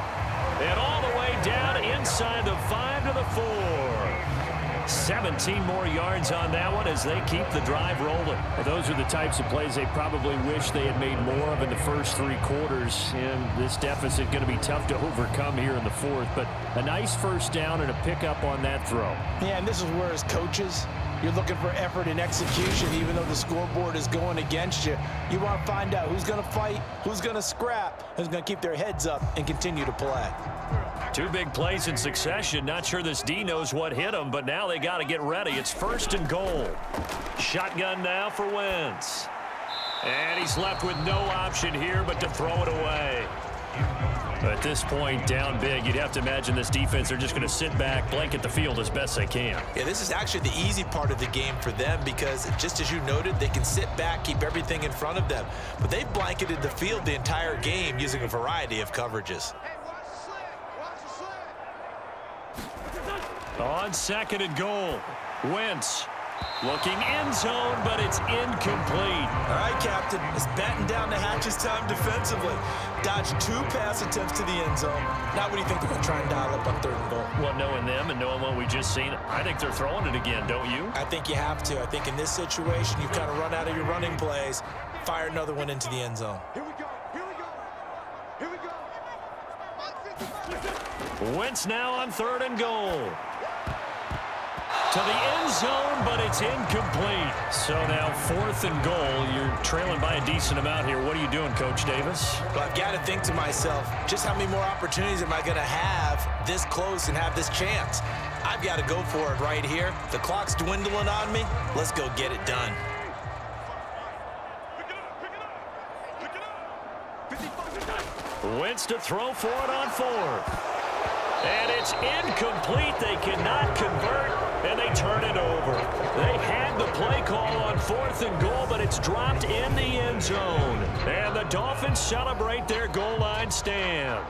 And all the way down inside the 5 to the 4. 17 more yards on that one as they keep the drive rolling. Well, those are the types of plays they probably wish they had made more of in the first 3 quarters. And this deficit going to be tough to overcome here in the 4th. But a nice first down and a pickup on that throw. Yeah, and this is where as coaches, you're looking for effort and execution, even though the scoreboard is going against you. You want to find out who's going to fight, who's going to scrap, who's going to keep their heads up and continue to play. 2 big plays in succession. Not sure this D knows what hit him, but now they got to get ready. It's 1st and goal. Shotgun now for Wentz. And he's left with no option here but to throw it away. At this point, down big, you'd have to imagine this defense are just going to sit back, blanket the field as best they can. Yeah, this is actually the easy part of the game for them because, just as you noted, they can sit back, keep everything in front of them. But they've blanketed the field the entire game using a variety of coverages. On 2nd and goal, Wentz looking end zone, but it's incomplete. All right, Captain, it's batten down the hatches time defensively. Dodged 2 pass attempts to the end zone. Now what do you think they're going to try and dial up on 3rd and goal? Well, knowing them and knowing what we just seen, I think they're throwing it again, don't you? I think you have to. I think in this situation, you've kind of run out of your running plays. Fire another one into the end zone. Here we go. Here we go. Here we go. Wentz now on 3rd and goal. To the end zone, but it's incomplete. So now 4th and goal. You're trailing by a decent amount here. What are you doing, Coach Davis? Well, I've got to think to myself, just how many more opportunities am I going to have this close and have this chance? I've got to go for it right here. The clock's dwindling on me. Let's go get it done. Wentz to throw for it on 4th. And it's incomplete. They cannot convert, and they turn it over. They had the play call on 4th and goal, but it's dropped in the end zone. And the Dolphins celebrate their goal line stand.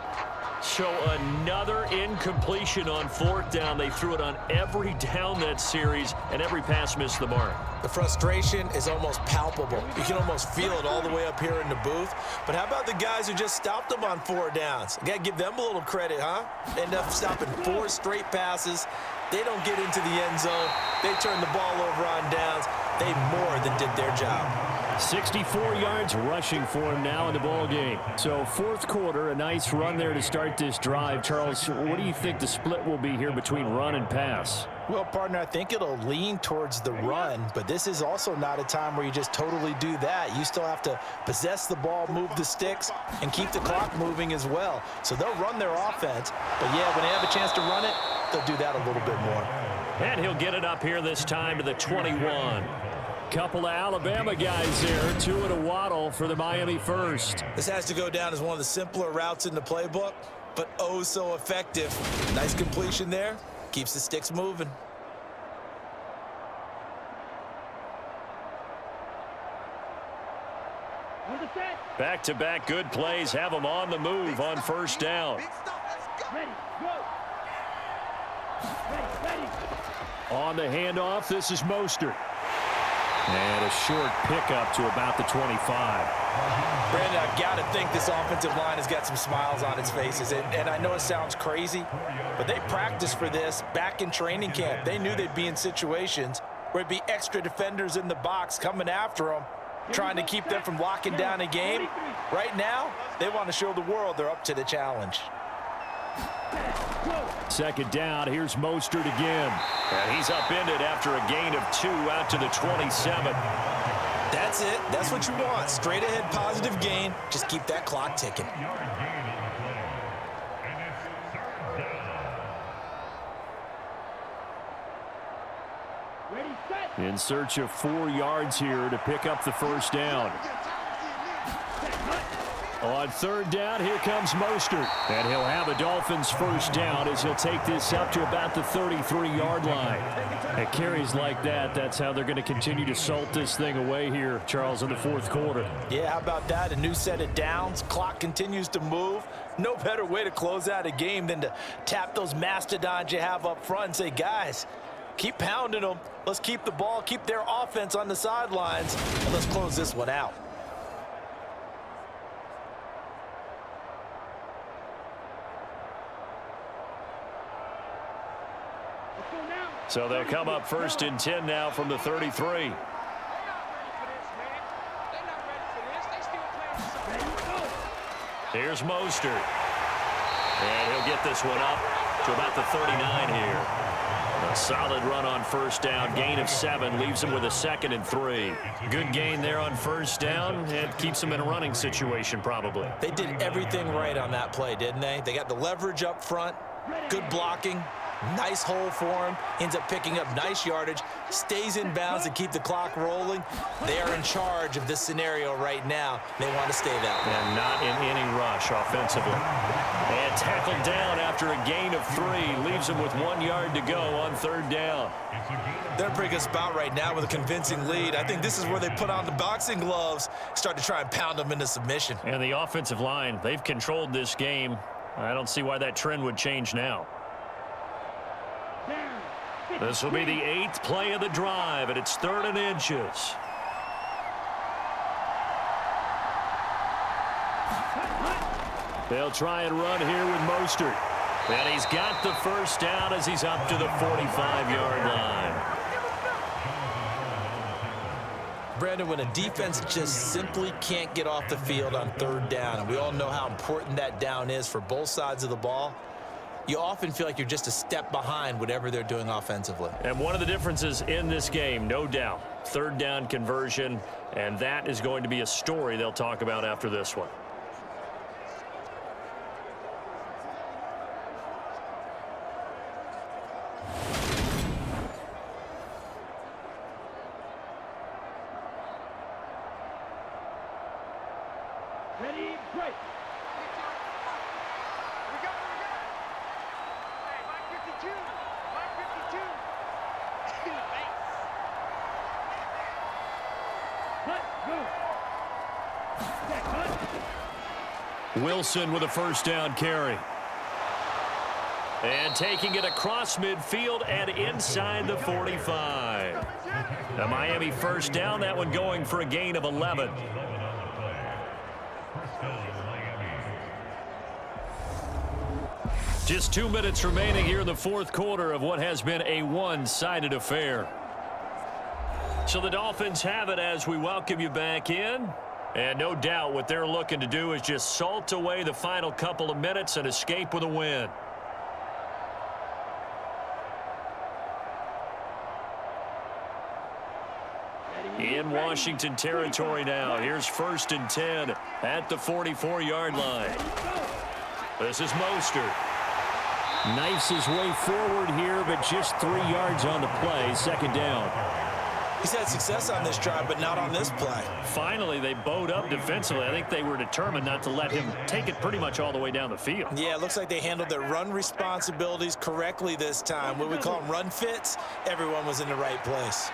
So another incompletion on 4th down. They threw it on every down that series, and every pass missed the mark. The frustration is almost palpable. You can almost feel it all the way up here in the booth. But how about the guys who just stopped them on 4 downs? You got to give them a little credit, huh? End up stopping 4 straight passes. They don't get into the end zone. They turn the ball over on downs. They more than did their job. 64 yards rushing for him now in the ball game. So 4th quarter, a nice run there to start this drive. Charles, what do you think the split will be here between run and pass? Well, partner, I think it'll lean towards the run, but this is also not a time where you just totally do that. You still have to possess the ball, move the sticks, and keep the clock moving as well. So they'll run their offense, but yeah, when they have a chance to run it, they'll do that a little bit more. And he'll get it up here this time to the 21. couple of Alabama guys there. Tua to Waddle for the Miami first. This has to go down as one of the simpler routes in the playbook, but oh so effective. Nice completion there. Keeps the sticks moving. Back-to-back good plays have them on the move on first down. Ready, go. Ready. On the handoff, this is Mostert. And a short pickup to about the 25. Brandon, I've got to think this offensive line has got some smiles on its faces. And I know it sounds crazy, but they practiced for this back in training camp. They knew they'd be in situations where it'd be extra defenders in the box coming after them, trying to keep them from locking down a game. Right now, they want to show the world they're up to the challenge. Second down, here's Mostert again. And he's upended after a gain of 2 out to the 27. That's it. That's what you want. Straight ahead positive gain. Just keep that clock ticking. In search of 4 yards here to pick up the first down. On third down, here comes Mostert. And he'll have a Dolphins first down as he'll take this up to about the 33-yard line. At carries like that, that's how they're going to continue to salt this thing away here, Charles, in the fourth quarter. Yeah, how about that? A new set of downs. Clock continues to move. No better way to close out a game than to tap those mastodons you have up front and say, guys, keep pounding them. Let's keep the ball, keep their offense on the sidelines, and let's close this one out. So they'll come up first and 10 now from the 33. Here's Mostert. And he'll get this one up to about the 39 here. A solid run on first down. Gain of 7 leaves him with a 2nd and 3. Good gain there on first down and keeps him in a running situation probably. They did everything right on that play, didn't they? They got the leverage up front, good blocking, nice hole for him, ends up picking up nice yardage, stays in bounds to keep the clock rolling. They are in charge of this scenario right now. They want to stay that way. And not in any rush offensively. And tackled down after a gain of 3. Leaves him with 1 yard to go on third down. They're in a pretty good spot right now with a convincing lead. I think this is where they put on the boxing gloves, start to try and pound them into submission. And the offensive line, they've controlled this game. I don't see why that trend would change now. This will be the 8th play of the drive, and it's 3rd and inches. They'll try and run here with Mostert. And he's got the first down as he's up to the 45-yard line. Brandon, when a defense just simply can't get off the field on third down, and we all know how important that down is for both sides of the ball, you often feel like you're just a step behind whatever they're doing offensively. And one of the differences in this game, no doubt, third down conversion, and that is going to be a story they'll talk about after this one. Ready, break. Wilson with a first down carry. And taking it across midfield and inside the 45. The Miami first down, that one going for a gain of 11. Just 2 minutes remaining here in the fourth quarter of what has been a one-sided affair. So the Dolphins have it as we welcome you back in. And no doubt what they're looking to do is just salt away the final couple of minutes and escape with a win. In Washington territory now. Here's 1st and 10 at the 44-yard line. This is Mostert. Knifes his way forward here, but just 3 yards on the play. Second down. He's had success on this drive, but not on this play. Finally, they bowed up defensively. I think they were determined not to let him take it pretty much all the way down the field. Yeah, it looks like they handled their run responsibilities correctly this time. What we call them run fits, everyone was in the right place.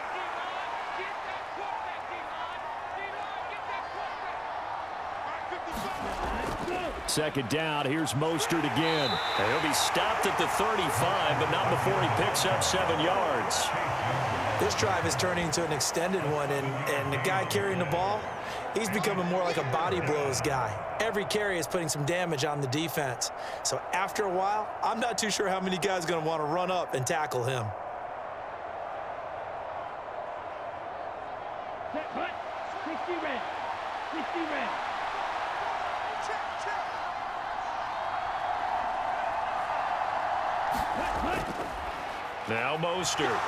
Second down, here's Mostert again. And he'll be stopped at the 35, but not before he picks up 7 yards. This drive is turning into an extended one, and the guy carrying the ball, he's becoming more like a body blows guy. Every carry is putting some damage on the defense. So after a while, I'm not too sure how many guys are going to want to run up and tackle him. Set, cut. 60 red. 60 red. Now Mostert.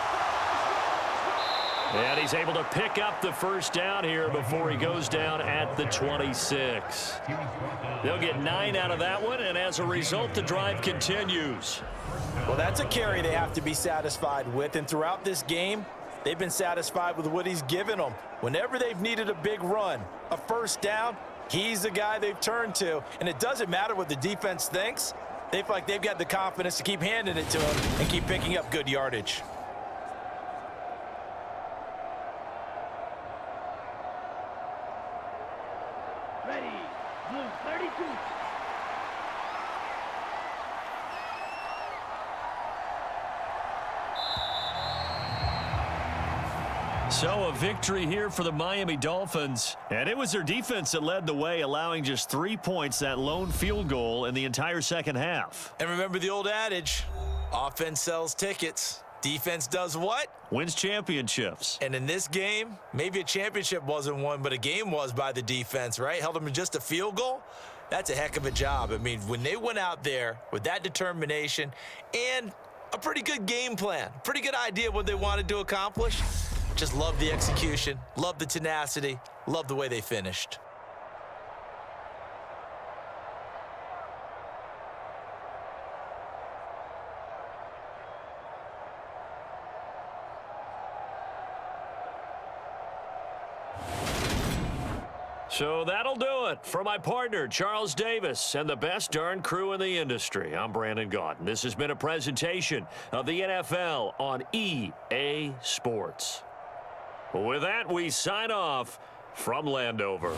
And he's able to pick up the first down here before he goes down at the 26. They'll get 9 out of that one, and as a result, the drive continues. Well, that's a carry they have to be satisfied with, and throughout this game, they've been satisfied with what he's given them. Whenever they've needed a big run, a first down, he's the guy they've turned to, and it doesn't matter what the defense thinks. They feel like they've got the confidence to keep handing it to him and keep picking up good yardage. Ready. Blue 32. So a victory here for the Miami Dolphins. And it was their defense that led the way, allowing just 3 points, that lone field goal in the entire second half. And remember the old adage, offense sells tickets. Defense does what? Wins championships. And in this game, maybe a championship wasn't won, but a game was by the defense, right? Held them to just a field goal. That's a heck of a job. I mean, when they went out there with that determination and a pretty good game plan, pretty good idea of what they wanted to accomplish, just love the execution, love the tenacity, love the way they finished. So that'll do it for my partner, Charles Davis, and the best darn crew in the industry. I'm Brandon Gaudin. This has been a presentation of the NFL on EA Sports. With that, we sign off from Landover.